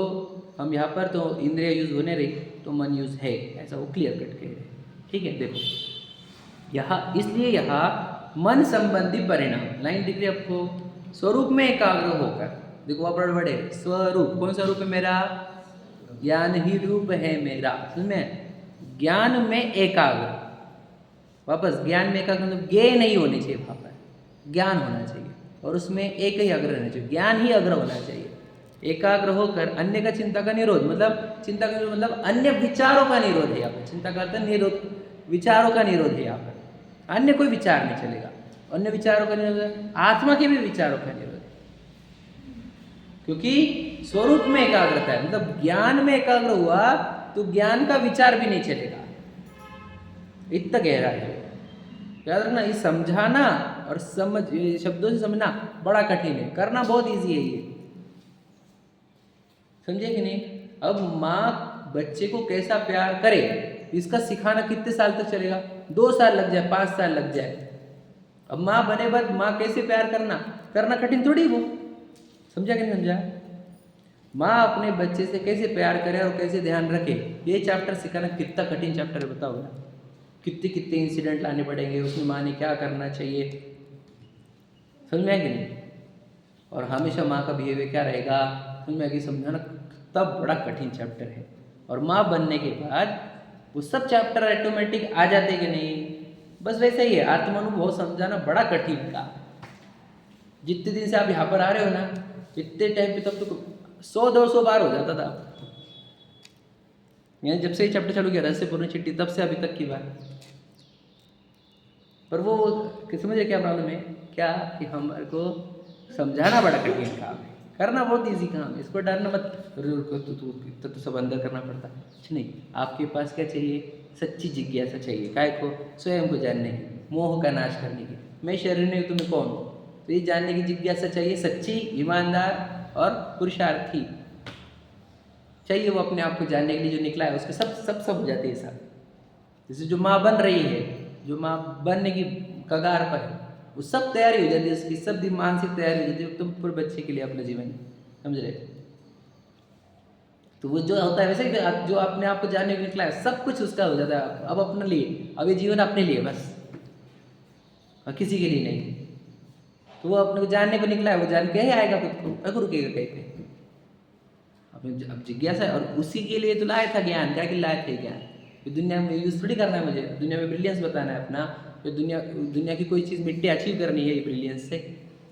हम यहाँ पर तो इंद्रिय यूज होने रही तो मन यूज है, ऐसा वो क्लियर कट कह रहे। ठीक है, देखो यहाँ इसलिए यहाँ मन संबंधी परिणाम लाइन दिख रही है आपको, स्वरूप में एकाग्र होकर। देखो वहाँ पर बड़े स्वरूप, कौन सा रूप है मेरा? ज्ञान ही रूप है मेरा। समझ, ज्ञान में एकाग्र, वापस ज्ञान में एकाग्र मतलब ज्ञेय नहीं होनी चाहिए, वहाँ पर ज्ञान होना चाहिए और उसमें एक ही अग्र रहना चाहिए, ज्ञान ही अग्र होना चाहिए। एकाग्र होकर अन्य का चिंता का निरोध, मतलब चिंता का निरोध मतलब अन्य विचारों का निरोध है यहाँ पर। चिंता का अर्थ निरोध, विचारों का निरोध है यहाँ पर। अन्य कोई विचार नहीं चलेगा, अन्य विचारों का निरोध, आत्मा के भी विचारों का निरोध है, क्योंकि स्वरूप में एकाग्रता है। मतलब ज्ञान में एकाग्र हुआ तो ज्ञान का विचार भी नहीं चलेगा, इतना गहरा है। याद रखना, ये समझाना और समझ शब्दों से समझना बड़ा कठिन है, करना बहुत इजी है ये, समझे कि नहीं? अब माँ बच्चे को कैसा प्यार करे इसका सिखाना कितने साल तक चलेगा? 2 साल लग जाए, 5 साल लग जाए। अब माँ बने बाद माँ कैसे प्यार करना कठिन थोड़ी वो, समझा कि नहीं समझा? माँ अपने बच्चे से कैसे प्यार करे और कैसे ध्यान रखे, ये चैप्टर सिखाना कितना कठिन चैप्टर है बताओ ना। कितने इंसिडेंट लाने पड़ेंगे, उसमें माँ ने क्या करना चाहिए, समझ में आएगी नहीं? और हमेशा माँ का बिहेवियर क्या रहेगा, समझ में आएगी? समझाना तब बड़ा कठिन चैप्टर है। और माँ बनने के बाद वो सब चैप्टर ऑटोमेटिक आ जाते कि नहीं? बस वैसे ही है, आत्मानुभव समझाना बड़ा कठिन का। जितने दिन से आप यहाँ पर आ रहे हो ना, इतने टाइम पे तब तो 100-200 बार हो जाता था। यानी जब से ये चैप्टर चालू किया रहस्यपूर्ण चिट्ठी, तब से अभी तक की बात। पर वो समझे क्या प्रॉब्लम है क्या, कि हमारे को समझाना बड़ा कठिन काम है, करना बहुत इजी काम है। इसको डरना मत, तो सब अंदर करना पड़ता है, कुछ नहीं। आपके पास क्या चाहिए? सच्ची जिज्ञासा चाहिए, काय को? स्वयं को जानने की, मोह का नाश करने की। मैं शरीर नहीं, तुम्हें कौन हो? तो ये जानने की जिज्ञासा चाहिए, सच्ची, ईमानदार और पुरुषार्थी चाहिए। वो अपने आप को जानने के लिए जो निकला है उसके सब हो जाते हैं सब। जैसे जो माँ बन रही है, जो माँ बनने की कगार पर है, वो सब तैयारी हो जाती है उसकी, सब मानसिक तैयारी हो जाती है तुम पूरे बच्चे के लिए, अपना जीवन, समझ रहे? तो वो जो होता है वैसे ही, जो अपने आप को जानने को निकला है सब कुछ उसका हो जाता है अब अपने लिए। अब ये जीवन अपने लिए बस, और किसी के लिए नहीं। तो वो अपने को जानने को निकला है, वो जान के ही आएगा खुद को, अगर रुकेगा कहीं पे। अब जिज्ञासा है, और उसी के लिए तो लाया था ज्ञान। क्या कि लाए थे ज्ञान? ये दुनिया में यूज थोड़ी करना है मुझे, दुनिया में ब्रिलियंस बताना है अपना। तो दुनिया की कोई चीज़ मिट्टी अचीव करनी है, ये ब्रिलियंस से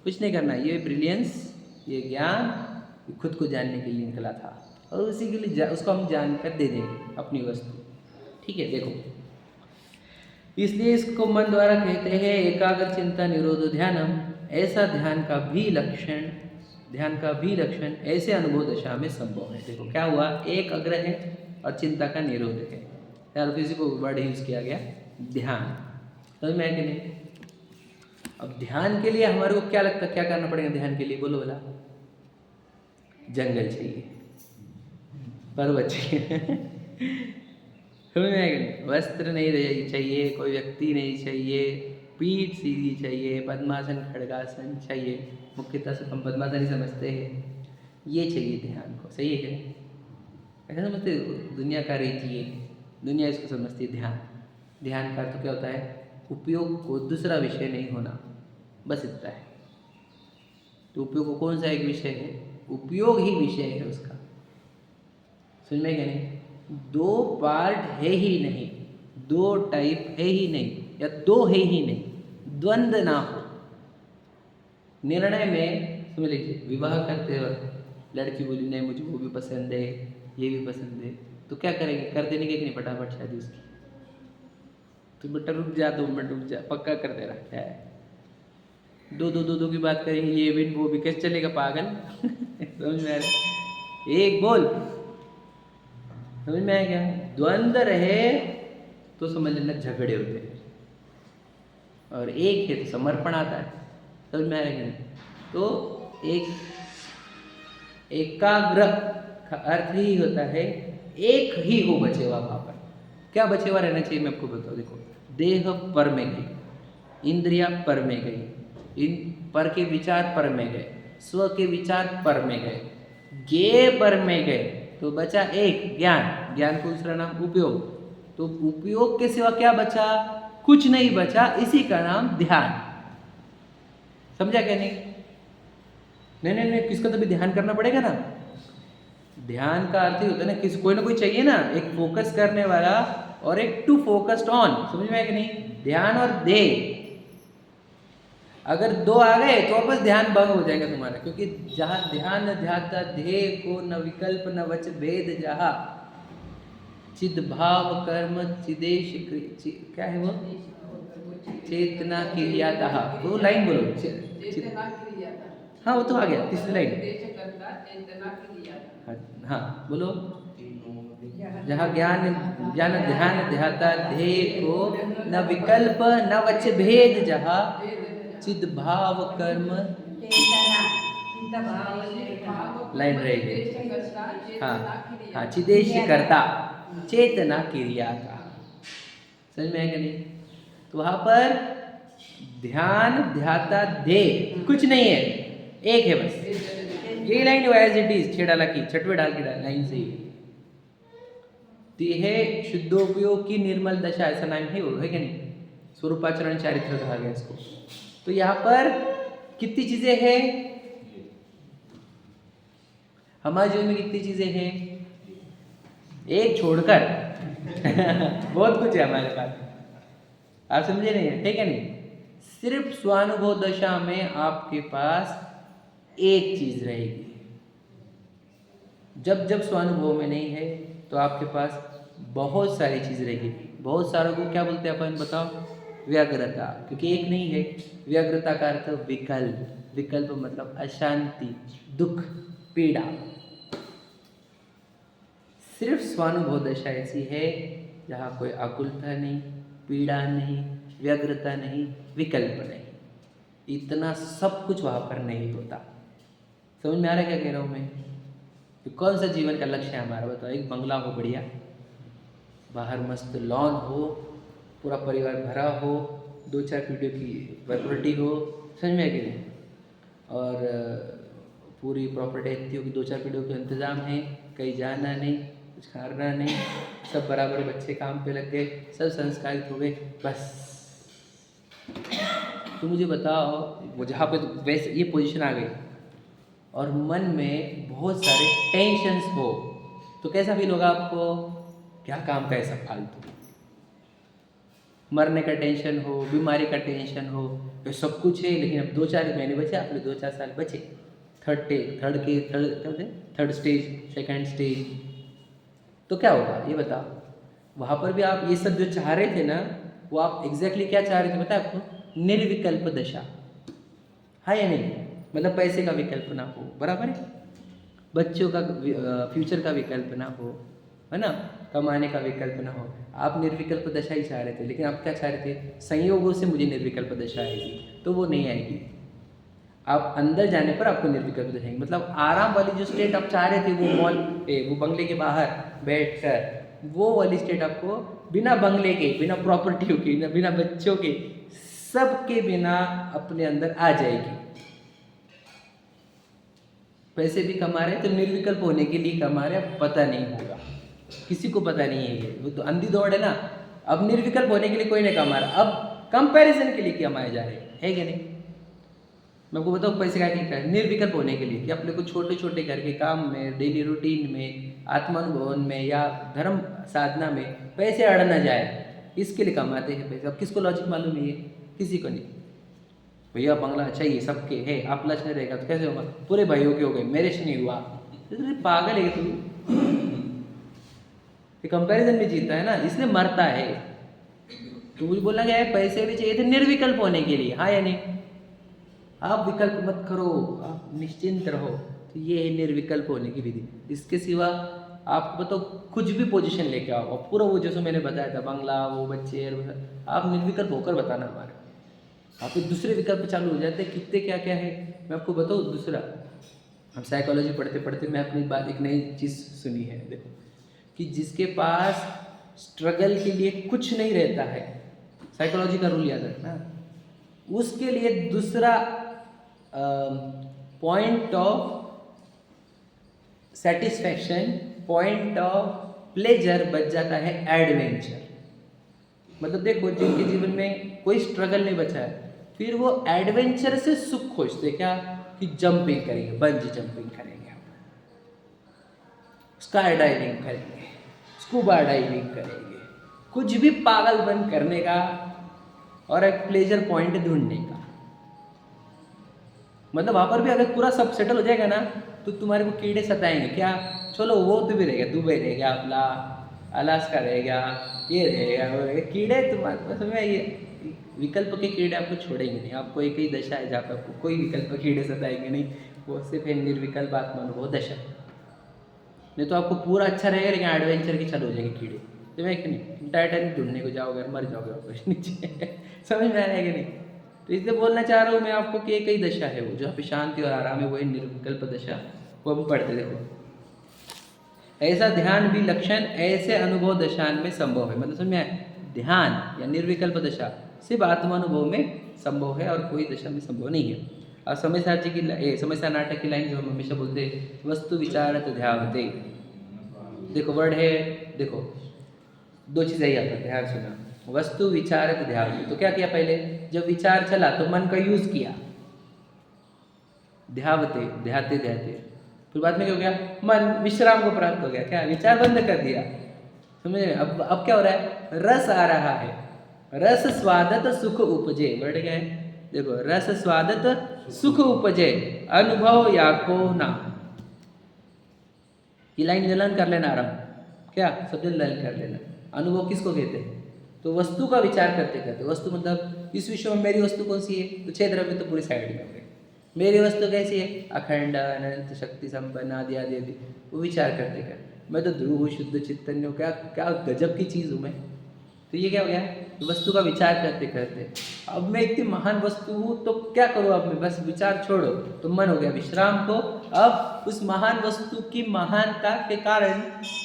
कुछ नहीं करना। ये ब्रिलियंस, ये ज्ञान खुद को जानने के लिए निकला था, और उसी के लिए उसको हम जान कर दे देंगे अपनी वस्तु। ठीक है, देखो इसलिए इसको मन द्वारा कहते हैं एकाग्र चिंता निरोध ध्यानम। ऐसा ध्यान का भी लक्षण ऐसे अनुभव दशा में संभव है। देखो क्या हुआ, एक अग्र है और चिंता का निरोध है। यार किसी को वर्ड यूज किया गया ध्यान, समझ में आया कि नहीं? अब ध्यान के लिए हमारे को क्या लगता है, क्या करना पड़ेगा ध्यान के लिए? बोलो बोला, जंगल चाहिए, पर्वत चाहिए समझ में आएगा नहीं? वस्त्र नहीं चाहिए, कोई व्यक्ति नहीं चाहिए, पीठ सीधी चाहिए, पद्मासन खड़गासन चाहिए। मुख्यतः से हम पद्मासन ही समझते हैं, ये चाहिए ध्यान को। सही है क्या? ऐसा समझते, दुनिया का रीति है, दुनिया इसको समझती है ध्यान। ध्यान का अर्थ क्या होता है? उपयोग को दूसरा विषय नहीं होना, बस इतना है। तो उपयोग को कौन सा एक विषय है? उपयोग ही विषय है उसका, समझ में क्या नहीं? 2 पार्ट है ही नहीं, 2 टाइप है ही नहीं, या 2 है ही नहीं, द्वंद्व ना हो। निर्णय में समझ लीजिए, विवाह करते वक्त लड़की बोली नहीं मुझे वो भी पसंद है, ये भी पसंद है, तो क्या करेंगे? कर देने के नहीं फटाफट शादी उसकी? तो बेटा रुक जा, 2 मिनट रुक जा, पक्का कर दे रहा क्या है? दो की बात करेंगे, ये भी वो भी, कैसे चलेगा पागल समझ में आ रहा? एक बोल, समझ में आया क्या? द्वंद्व रहे तो समझ लेना झगड़े होते हैं, और एक है तो समर्पण आता है, समझ में आया क्या? तो एकाग्र का अर्थ ही होता है एक ही हो बचे हुआ वहाँ पर। क्या बचे हुआ रहना चाहिए मैं आपको बताऊँ। देखो, देह पर में गई, इंद्रिया पर में गई, इन पर के विचार पर में गए, स्व के विचार पर में गए, गे पर में गए तो बचा एक ज्ञान, ज्ञान को दूसरा नाम उपयोग, तो उपयोग के सिवा क्या बचा? कुछ नहीं बचा, इसी का नाम ध्यान। समझा क्या? नहीं नहीं नहीं नहीं, किसका तो भी ध्यान करना पड़ेगा ना। ध्यान का अर्थ ही होता है ना, कोई ना कोई चाहिए ना, एक फोकस करने वाला और एक टू फोकस्ड ऑन। समझ में आया कि नहीं? ध्यान और दे, अगर दो आ गए तो वापस ध्यान भंग हो जाएगा तुम्हारा, क्योंकि जहाँ ध्यान ध्याता ध्येय को न विकल्प न वच भेद जहा चिद भाव कर्म चिदेश क्या है वो? चेतना क्रियातः, वो लाइन बोलो। चेतना क्रिया था। हाँ वो तो आ गया, तीसरी लाइन। देश करता चेतना क्रिया था। हाँ बोलो। जहाँ ज्ञान ज्ञान ध्यान ध्याता ध्येय को न विकल्प न वच भेद जहा चिद भाव कर्म लाइन रहेगी। हाँ हाँ, चिदेश करता चेतना क्रिया का। समझ में आएगा नहीं? तो वहां पर ध्यान ध्याता ध्येय कुछ नहीं है, एक है बस। ये लाइन एज इट इज छेड़ा की छठवे डाल की लाइन से ही है। शुद्धोपयोग की निर्मल दशा, ऐसा नाम है क्या नहीं? स्वरूपाचरण चारित्र कहा गया इसको। तो यहाँ पर कितनी चीजें हैं हमारे जीवन में? कितनी चीजें हैं? एक छोड़कर बहुत कुछ है हमारे पास। आप समझे नहीं है? ठीक है नहीं? सिर्फ स्वानुभव दशा में आपके पास एक चीज रहेगी। जब जब स्वानुभव में नहीं है तो आपके पास बहुत सारी चीज रहेगी। बहुत सारों को क्या बोलते हैं अपन? बताओ। व्याग्रता, क्योंकि एक नहीं है। व्याग्रता का अर्थ विकल्प। विकल्प मतलब अशांति, दुख, पीड़ा। सिर्फ स्वानुभव दशा ऐसी है जहाँ कोई आकुलता नहीं, पीड़ा नहीं, व्यग्रता नहीं, विकल्प नहीं। इतना सब कुछ वहाँ पर नहीं होता। समझ में आ रहा है क्या कह रहा हूँ मैं? तो कौन सा जीवन का लक्ष्य है हमारा? बताओ। एक बंगला हो बढ़िया, बाहर मस्त लॉन हो, पूरा परिवार भरा हो, 2-4 पीढ़ियों की प्रॉपर्टी हो। समझ में है कि नहीं? और पूरी प्रॉपर्टी इतनी हो कि 2-4 पीढ़ियों के इंतज़ाम है, कहीं जाना नहीं, कुछ खाना नहीं, सब बराबर बच्चे काम पे लग गए, सब संस्कारित हो गए, बस। तो मुझे बताओ, वो जहाँ पे तो वैसे ये पोजीशन आ गई और मन में बहुत सारे टेंशन्स हो, तो कैसा फील होगा आपको? क्या काम का ऐसा फालतू? मरने का टेंशन हो, बीमारी का टेंशन हो, तो सब कुछ है, लेकिन अब 2-4 महीने बचे, आपने 2-4 साल बचे। थर्ड स्टेज, सेकंड स्टेज, तो क्या होगा ये बताओ? वहाँ पर भी आप ये सब जो चाह रहे थे ना, वो आप एग्जैक्टली क्या चाह रहे थे पता है आपको? निर्विकल्प दशा। हाँ या नहीं? मतलब पैसे का विकल्प ना हो, बराबर है? बच्चों का फ्यूचर का विकल्प ना हो, है ना? कमाने का विकल्प ना हो। आप निर्विकल्प दशा ही चाह रहे थे, लेकिन आप क्या चाह रहे थे? संयोगों से मुझे निर्विकल्प दशा आएगी, तो वो नहीं आएगी। आप अंदर जाने पर आपको निर्विकल्प दशा आएगी। मतलब आराम वाली जो स्टेट आप चाह रहे थे, वो बंगले के बाहर बैठकर, वो वाली स्टेट आपको बिना बंगले के, बिना प्रॉपर्टियों के, बिना बच्चों के, सबके बिना अपने अंदर आ जाएगी। पैसे भी कमा रहे तो निर्विकल्प होने के लिए कमा रहे, पता नहीं होगा, किसी को पता नहीं है। ये वो तो अंधी दौड़ है ना। अब निर्विकल्प होने के लिए कोई नहीं कमा रहा, अब कंपैरिजन के लिए कमाए जा रहे हैं, है कि नहीं? मैं आपको बताऊँ पैसे का क्या है? निर्विकल्प होने के लिए कि अपने को छोटे छोटे घर के काम में, डेली रूटीन में, आत्मानुभवन में या धर्म साधना में पैसे अड़ ना जाए, इसके लिए कमाते हैं पैसे। अब किसको लॉजिक मालूम नहीं है? किसी को नहीं। भैया बंगला चाहिए, सबके है, आप लक्ष्य नहीं रहेगा तो कैसे होगा? पूरे भाइयों के हो गए, मेरे से नहीं हुआ। पागल है तू। कंपैरिजन में जीता है ना, इसलिए मरता है। तो मुझे बोलना क्या है? पैसे भी चाहिए थे निर्विकल्प होने के लिए, हाँ या नहीं? आप विकल्प मत करो, आप निश्चिंत रहो। तो ये है निर्विकल्प होने की विधि। इसके सिवा आपको बताओ, कुछ भी पोजीशन लेके आओ और पूरा वो जैसे मैंने बताया था, बंगला, वो बच्चे, आप निर्विकल्प होकर बताना हमारे। आप एक दूसरे विकल्प चालू हो जाते हैं, कितने क्या क्या है। मैं आपको बताऊँ दूसरा, हम साइकोलॉजी पढ़ते पढ़ते मैं अपनी बात एक नई चीज़ सुनी है। देखो कि जिसके पास स्ट्रगल के लिए कुछ नहीं रहता है, साइकोलॉजी का रूल याद रखना, उसके लिए दूसरा point of satisfaction, point of pleasure बच जाता है एडवेंचर। मतलब देखो, जिनके जीवन में कोई स्ट्रगल नहीं बचा है, फिर वो एडवेंचर से सुख खोजते। क्या? कि जंपिंग करेंगे, बंजी जंपिंग करेंगे, स्काई डाइविंग करेंगे, स्कूबा डाइविंग करेंगे, कुछ भी पागलपन करने का और एक प्लेजर पॉइंट ढूंढने का। मतलब वहां पर भी अगर पूरा सब सेटल हो जाएगा ना, तो तुम्हारे को कीड़े सताएंगे। क्या? चलो वो तो भी रहेगा, दुबई रहेगा, अपना अलास्का रहेगा, ये रहेगा, वो रहेगा। कीड़े तुम्हारे समझ में, ये विकल्प के कीड़े आपको छोड़ेंगे नहीं। आपको एक ही दशा है जहाँ पर आपको कोई विकल्प कीड़े सताएंगे नहीं, वो सिर्फ एक निर्विकल्प आत्मानुभव दशा। नहीं तो आपको पूरा अच्छा रहेगा, लेकिन एडवेंचर की चालू हो जाएंगे कीड़े। तो मैं कि नहीं, टाइटैनिक ढूंढने को जाओगे, मर जाओगे वापस नीचे। समझ में आया कि नहीं? तो इसलिए बोलना चाह रहा हूँ मैं आपको कि एक ही दशा है वो, जहाँ पे शांति और आराम है, वही निर्विकल्प दशा। वो हम पढ़ते देखो, ऐसा ध्यान भी लक्षण ऐसे अनुभव दशान में संभव है। मतलब समझ में आया? ध्यान या निर्विकल्प दशा सिर्फ आत्मानुभव में संभव है और कोई दशा में संभव नहीं है। और समयसार जी की समयसार नाटक की लाइन जो हम हमेशा बोलते हैं, वस्तु विचारत ध्यावते। देखो वर्ड है, देखो दो चीज़ें यहाँ पर ध्यान सुना, वस्तु विचारत ध्यावते। तो क्या किया? पहले जब विचार चला तो मन का यूज किया, ध्यावते, ध्याते ध्याते। फिर बाद में क्या हो गया? मन विश्राम को प्राप्त हो गया। क्या? विचार बंद कर दिया। समझे? अब क्या हो रहा है? रस आ रहा है, रस स्वादत सुख उपजे। वर्ड क्या है? देखो, रस स्वादत सुख उपजे, अनुभव या को ना। ये लाइन जलन कर लेना आराम। क्या? सब जन लर्न कर लेना। अनुभव किसको कहते हैं? तो वस्तु का विचार करते करते, वस्तु मतलब इस विश्व में मेरी वस्तु कौन सी है? तो 6 द्रव्य तो पूरी साइड में हो गए। मेरी वस्तु कैसी है? अखंड, अनंत, शक्ति संपन्न, आदि आदि आदि। वो विचार करते करते, मैं तो ध्रुव हूँ, शुद्ध चित्तन्य हूँ, क्या क्या गजब की चीज़ हूँ मैं। तो ये क्या हो गया? वस्तु का विचार करते करते, अब मैं इतनी महान वस्तु हूँ तो क्या करूँ? अब मैं बस विचार छोड़ो, तो मन हो गया विश्राम को। अब उस महान वस्तु की महानता के कारण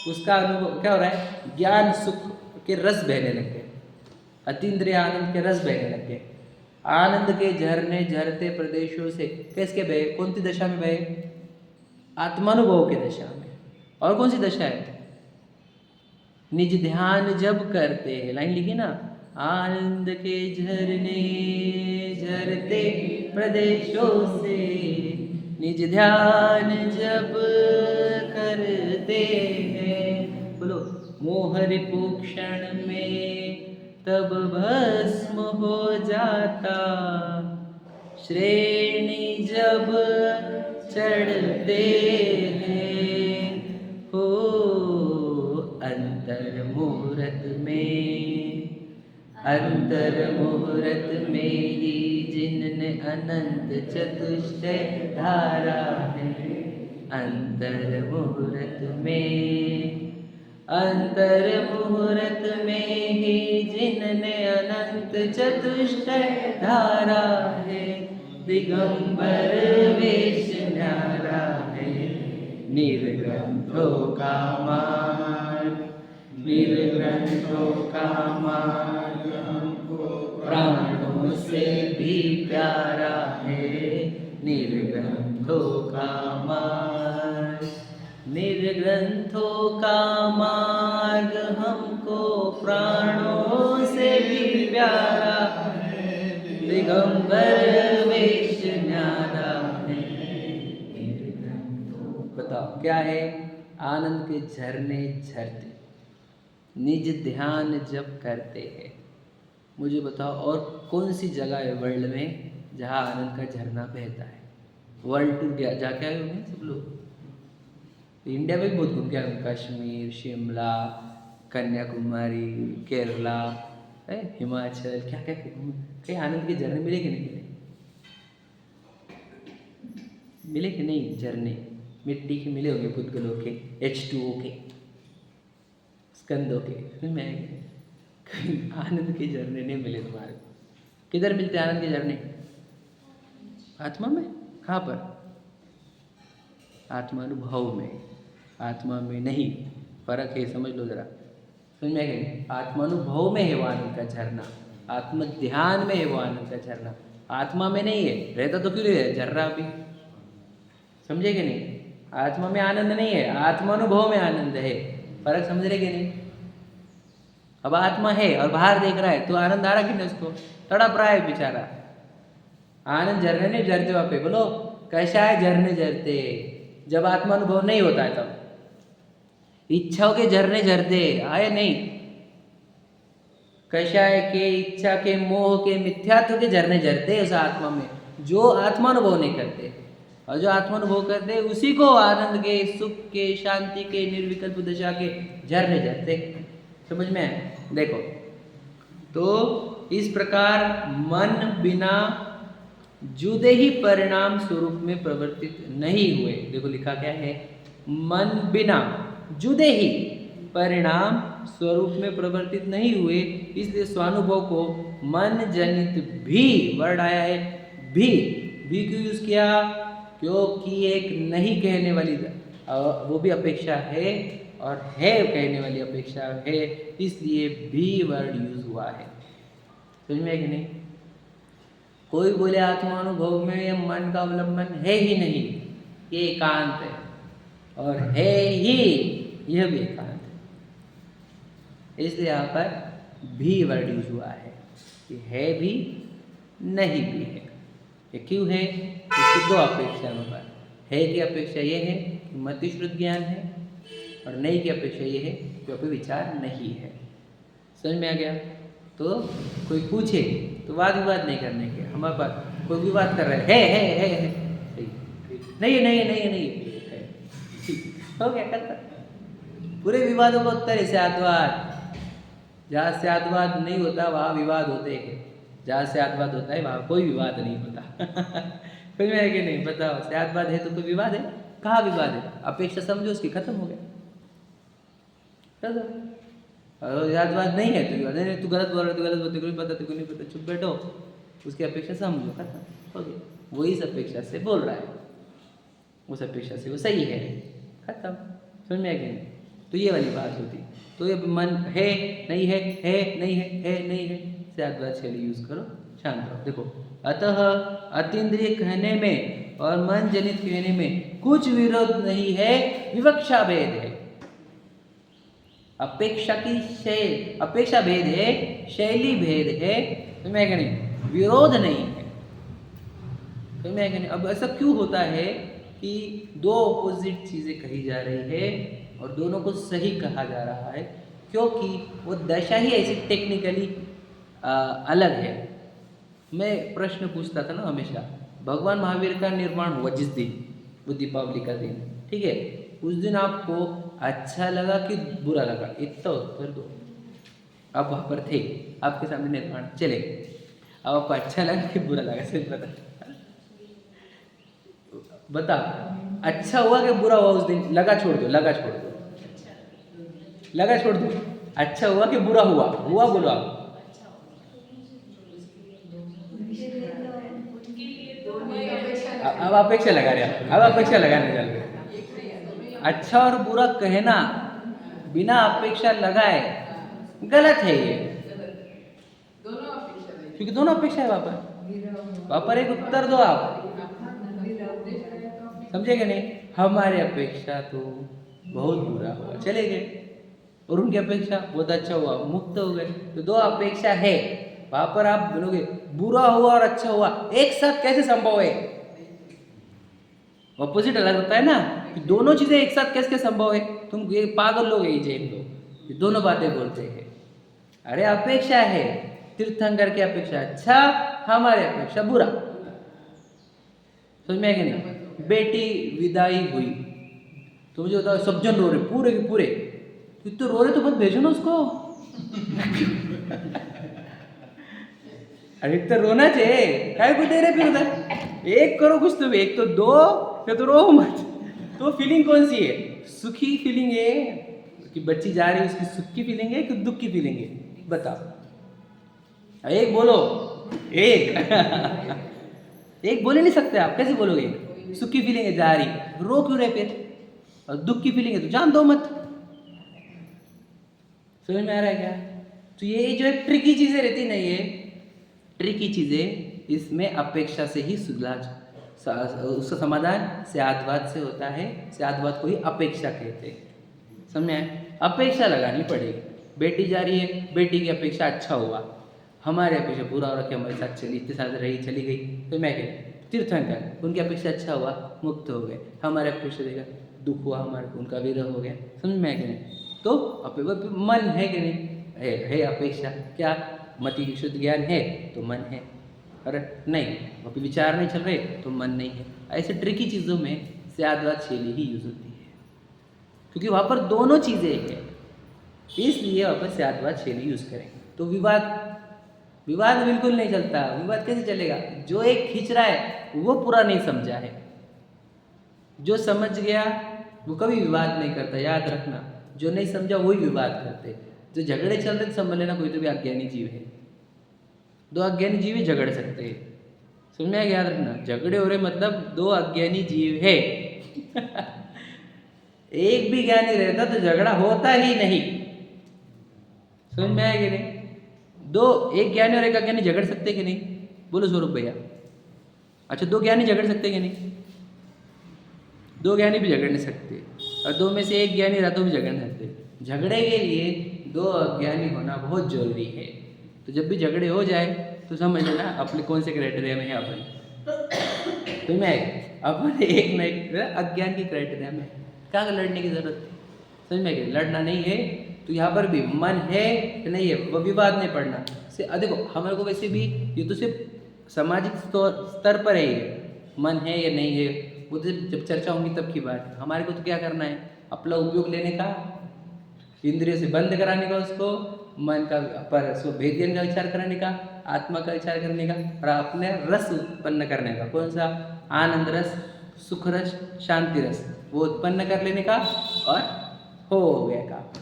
उसका अनुभव क्या हो रहा है? ज्ञान सुख के रस बहने लग गए, अतीन्द्रिय आनंद के रस बहने लग गए। आनंद के झरने झरते प्रदेशों से कैसे बहे? कौन सी दशा में बहे? आत्मानुभव की दशा में। और कौन सी दशा है? निज ध्यान जब करते हैं, लाइन लिखी ना, आनंद के झरने झरते प्रदेशों से निज ध्यान जब करते हैं, बोलो, मोहर क्षण में तब भस्म हो जाता, श्रेणी जब चढ़ते हैं, हो अंतर मुहूर्त में ही जिनने अनंत चतुष्टय धारा है। अंतर मुहूर्त में ही जिनने अनंत चतुष्टय धारा है। दिगंबर वेश न्यारा है, निर्ग्रंथों का मार्ग हमको प्राणों से भी प्यारा है। निर्ग्रंथों का मार्ग हमको प्राणों से भी प्यारा है। दिगंबर वेश न्यारा है। बताओ क्या है? आनंद के झरने झरते, निज ध्यान जब करते हैं। मुझे बताओ और कौन सी जगह है वर्ल्ड में जहाँ आनंद का झरना बहता है? वर्ल्ड टूर जाके आए होंगे सब लोग, इंडिया में भी बहुत घूम के आए, कश्मीर, शिमला, कन्याकुमारी, केरला, हिमाचल, क्या क्या कहीं आनंद के झरने मिले कि नहीं मिले? मिले कि नहीं? झरने मिट्टी के मिले होंगे, पुद्गलों के, H2O के, स्कंदों के, मैं आनंद के झरने नहीं मिले तुम्हारे। किधर मिलते आनंद के झरने? आत्मा में। कहाँ पर? आत्मानुभव में, आत्मा में नहीं। फर्क है, समझ लो जरा। समझ में आएगा? आत्मानुभव में है वो आनंद का झरना, आत्म ध्यान में है वो आनंद का झरना, आत्मा में नहीं है। रहता तो क्यों नहीं है झर्रा अभी? समझे कि नहीं? आत्मा में आनंद नहीं है, आत्मानुभव में आनंद है। फर्क समझ रहे कि नहीं? अब आत्मा है और बाहर देख रहा है तो आनंद आ रहा कि नहीं? उसको तड़प रहा है बेचारा। आनंद झरने नहीं झरते वहाँ पे, बोलो कैसा है झरने झरते? जब आत्मानुभव नहीं होता है तब इच्छाओं के झरने झरते आए नहीं। कषाय के, इच्छा के, मोह के, मिथ्यात्व के झरने झरते उस आत्मा में, जो आत्मानुभव नहीं करते। और जो आत्मानुभव करते उसी को आनंद के, सुख के, शांति के, निर्विकल्प दशा के झरने झरते। समझ में आए? देखो तो इस प्रकार मन बिना जुदे ही परिणाम स्वरूप में प्रवर्तित नहीं हुए। देखो लिखा क्या है, मन बिना जुदे ही परिणाम स्वरूप में प्रवर्तित नहीं हुए, इसलिए स्वानुभव को मन जनित भी, वर्ड आया है भी क्यों यूज किया? क्योंकि एक नहीं कहने वाली वो भी अपेक्षा है और है कहने वाली अपेक्षा है, इसलिए भी वर्ड यूज हुआ है। समझ में है कि नहीं? कोई बोले आत्मानुभव में मन का अवलंबन है ही नहीं, ये एकांत है, और है ही, यह भी एकांत है। इसलिए यहाँ पर भी वर्ड यूज हुआ है कि है भी नहीं भी है। ये क्यों है? इसकी दो अपेक्षा पर। है की अपेक्षा ये है कि मतिश्रुत ज्ञान है, और नहीं की अपेक्षा ये है कि वहाँ पे विचार नहीं है। समझ में आ गया? तो कोई पूछे तो वाद विवाद नहीं करने के। हमारे पास कोई विवाद कर रहा है नहीं नहीं नहीं नहीं है, हो गया करता। पूरे विवादों का उत्तर है सत्वाद। जहाँ सत्वाद नहीं होता वहाँ विवाद होते हैं, जहाँ सत्वाद होता है वहाँ कोई विवाद नहीं होता। फिर मैं कि नहीं बताओ, सत्वाद है तो कोई विवाद है? कहाँ विवाद है? अपेक्षा समझो उसकी, खत्म हो गया। और यादवाद नहीं है तो विवाद नहीं, तू गलत बोल रहा, तू गलत बोलते, कोई पता तो नहीं पता, चुप बैठो, उसकी अपेक्षा समझो, खत्म हो गया। वो इस अपेक्षा से बोल रहा है, उस अपेक्षा से वो सही है, खत्म। समझ में आ गया? तो ये वाली बात होती। तो ये मन है नहीं है, नहीं है नहीं है, सत्वाद शैली यूज करो, शांत रहो। देखो, अतः अतीन्द्रिय कहने में और मन जनित कहने में कुछ विरोध नहीं है, विवक्षा भेद है। अपेक्षा की शैली, अपेक्षा भेद है, शैली भेद है, तो मैं क्या नहीं, विरोध नहीं है। तो मैं क्या नहीं। अब ऐसा क्यों होता है कि दो ऑपोजिट चीजें कही जा रही है और दोनों को सही कहा जा रहा है? क्योंकि वो दशा ही ऐसी टेक्निकली अलग है। मैं प्रश्न पूछता था ना हमेशा, भगवान महावीर का निर्माण हुआ जिस दिन, वो दीपावली का दिन, ठीक है, उस दिन आपको अच्छा लगा कि बुरा लगा? इतना उत्तर दो। आप वहाँ पर थे, आपके सामने निर्माण चले, अब आपको अच्छा लगा कि बुरा लगा? सिर्फ बता, अच्छा हुआ कि बुरा हुआ उस दिन? लगा छोड़ दो, लगा छोड़ दो, लगा छोड़ दो। अच्छा हुआ कि बुरा हुआ? हुआ बोलो आप। अब अपेक्षा लगा रहे हैं, अब अपेक्षा लगाने चल रहे। अच्छा और बुरा कहना बिना अपेक्षा लगाए गलत है ये, क्योंकि दोनों अपेक्षा है। वहाँ पर एक उत्तर दो आप, समझे कि नहीं? हमारी अपेक्षा तो बहुत बुरा हुआ, चले गए, और उनकी अपेक्षा बहुत अच्छा हुआ, मुक्त हो गए। तो दो अपेक्षा है, वहां पर आप बोलोगे बुरा हुआ और अच्छा हुआ एक साथ कैसे संभव है? ऑपोजिट अलग होता है ना, कि दोनों चीजें एक साथ कैसे संभव है? तुम ये पागल लोग, ये जैन लोग, ये दोनों बातें बोलते हैं। अरे अपेक्षा है, तीर्थंकर की अपेक्षा अच्छा, हमारी अपेक्षा बुरा। समझ में आया कि नहीं? बेटी विदाई हुई तो मुझे बताओ, सब जन रो रहे, पूरे के पूरे, तो रो रहे तो मत भेजो ना उसको। अरे तो रोना चाहिए, काय को दे रहे फिर उधर? एक करो कुछ तो, एक तो दो, या तो रो मत। तो फीलिंग कौन सी है? सुखी फीलिंग है कि बच्ची जा रही है, उसकी सुख की फीलिंग है कि दुख की फीलिंग है? बताओ, एक बोलो, एक। एक बोले नहीं सकते आप, कैसे बोलोगे? सुख की फीलिंग है, जा रही, रो क्यों रहे फिर? और दुख की फीलिंग है तो जान दो मत। समझ में आ रहा है क्या? तो ये जो ट्रिकी चीजें रहती नहीं है, ट्रिकी चीजें, इसमें अपेक्षा से ही सुलझा उसका समाधान स्यादवाद से होता है। स्यादवाद को ही अपेक्षा कहते हैं। समझ में आया? अपेक्षा लगानी पड़ेगी। बेटी जा रही है, बेटी की अपेक्षा अच्छा हुआ, हमारी अपेक्षा बुरा हो रखा, हमारे साथ चली, इतने साथ रही, चली गई, तो मैं कहती तीर्थंकर, उनकी अपेक्षा अच्छा हुआ, मुक्त हो गए, हमारे अपेक्षा देखा दुख हुआ, हमारे उनका विरह हो गया। समझ में आया कि नहीं? तो मन है कि नहीं? है अपेक्षा। क्या मति शुद्ध ज्ञान है तो मन है, अरे नहीं अभी विचार नहीं चल रहे तो मन नहीं है। ऐसे ट्रिकी चीज़ों में स्यादवाद शैली ही यूज होती है, क्योंकि वहाँ पर दोनों चीज़ें हैं, इसलिए वहाँ पर स्यादवाद शैली यूज करेंगे। तो विवाद बिल्कुल नहीं चलता। विवाद कैसे चलेगा? जो एक खींच रहा है वो पूरा नहीं समझा है, जो समझ गया वो कभी विवाद नहीं करता, याद रखना। जो नहीं समझा वही विवाद करते। जो झगड़े चल रहे समझ लेना कोई तो भी अज्ञानी जीव है। दो अज्ञानी जीव ही झगड़ सकते हैं। समझ में याद रखना, झगड़े हो रहे मतलब दो अज्ञानी जीव है। एक भी ज्ञानी रहता तो झगड़ा होता ही नहीं। समझ में आया कि नहीं? एक ज्ञानी और एक अज्ञानी झगड़ सकते कि नहीं? बोलो स्वरूप भैया। अच्छा, दो ज्ञानी झगड़ सकते कि नहीं? दो ज्ञानी भी झगड़ नहीं सकते, और दो में से एक ज्ञानी रहा तो भी झगड़ नहीं सकते। झगड़े के लिए दो अज्ञानी होना बहुत जरूरी है। तो जब भी झगड़े हो जाए तो समझ लेना अपने कौन से क्राइटेरिया में है अपन। तो मैं अपन एक न एक अज्ञान की क्राइटेरिया में क्या लड़ने की जरूरत है? समझ में? लड़ना नहीं है। तो यहाँ पर भी मन है कि नहीं है, वो विवाद नहीं पड़ना से। देखो हमारे को वैसे भी ये तो सिर्फ सामाजिक स्तर पर है, मन है या नहीं है वो तो जब चर्चा होंगी तब की बात है। हमारे को तो क्या करना है? अपना उपयोग लेने का, इंद्रियों से बंद कराने का, उसको मन का पर उसको भेदन का विचार करने का, आत्मा का विचार करने का, और अपने रस उत्पन्न करने का। कौन सा? आनंद रस, सुख रस, शांति रस, वो उत्पन्न कर लेने का, और हो गया काम।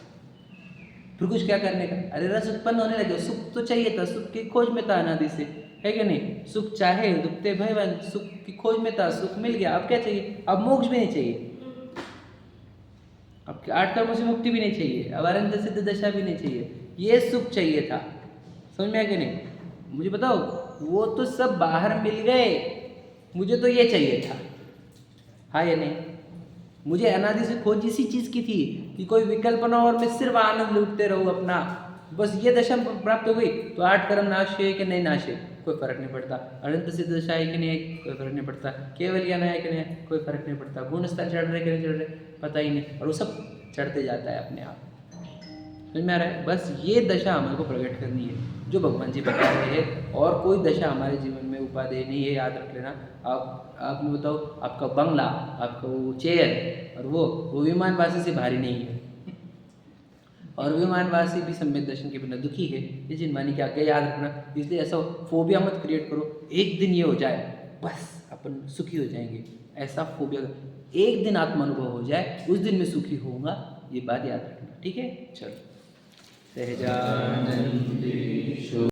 फिर कुछ क्या करने का? अरे रस उत्पन्न होने लगे, सुख तो चाहिए था, सुख की खोज में था अनादि से, है कि नहीं? सुख चाहे दुखते भयवन, सुख की खोज में था, सुख मिल गया, अब क्या चाहिए? अब मोक्ष भी नहीं चाहिए, अब 8 कर्मों से मुक्ति भी नहीं चाहिए, अब अनंत सिद्ध दशा भी नहीं चाहिए, ये सुख चाहिए था। समझ में आया कि नहीं? मुझे बताओ, वो तो सब बाहर मिल गए, मुझे तो ये चाहिए था, हाँ या नहीं? मुझे अनादि से खोज इसी चीज़ की थी कि कोई विकल्प ना हो और मैं सिर्फ आनंद लूटते रहूँ अपना, बस ये दशा प्राप्त हो गई तो 8 कर्म नाश है कि नहीं नाश है कोई फर्क नहीं पड़ता, अनंत सिद्ध दशा है कि नहीं है कोई फर्क नहीं पड़ता, केवल ज्ञान है कि नहीं है कोई फर्क नहीं पड़ता, गुण स्तर चढ़ रहे कि नहीं चढ़ रहे पता ही नहीं, और वो सब चढ़ते जाता है अपने आप। समझ में आ रहा है? बस ये दशा हमारे को प्रकट करनी है जो भगवान जी बता रहे हैं, और कोई दशा हमारे जीवन में उपादेय नहीं है, याद रख लेना। आपने बताओ, आपका बंगला, आपका वो चेयर और वो विमानवासी से भारी नहीं है, और विमानवासी भी सम्यक दर्शन के बिना दुखी है, ये जिनवानी क्या क्या याद रखना। इसलिए ऐसा फोबिया मत क्रिएट करो, एक दिन ये हो जाए बस अपन सुखी हो जाएंगे, ऐसा फोबिया। एक दिन आत्मानुभव हो जाए उस दिन मैं सुखी होऊंगा, ये बात याद रखना, ठीक है? चलो, सहजानंद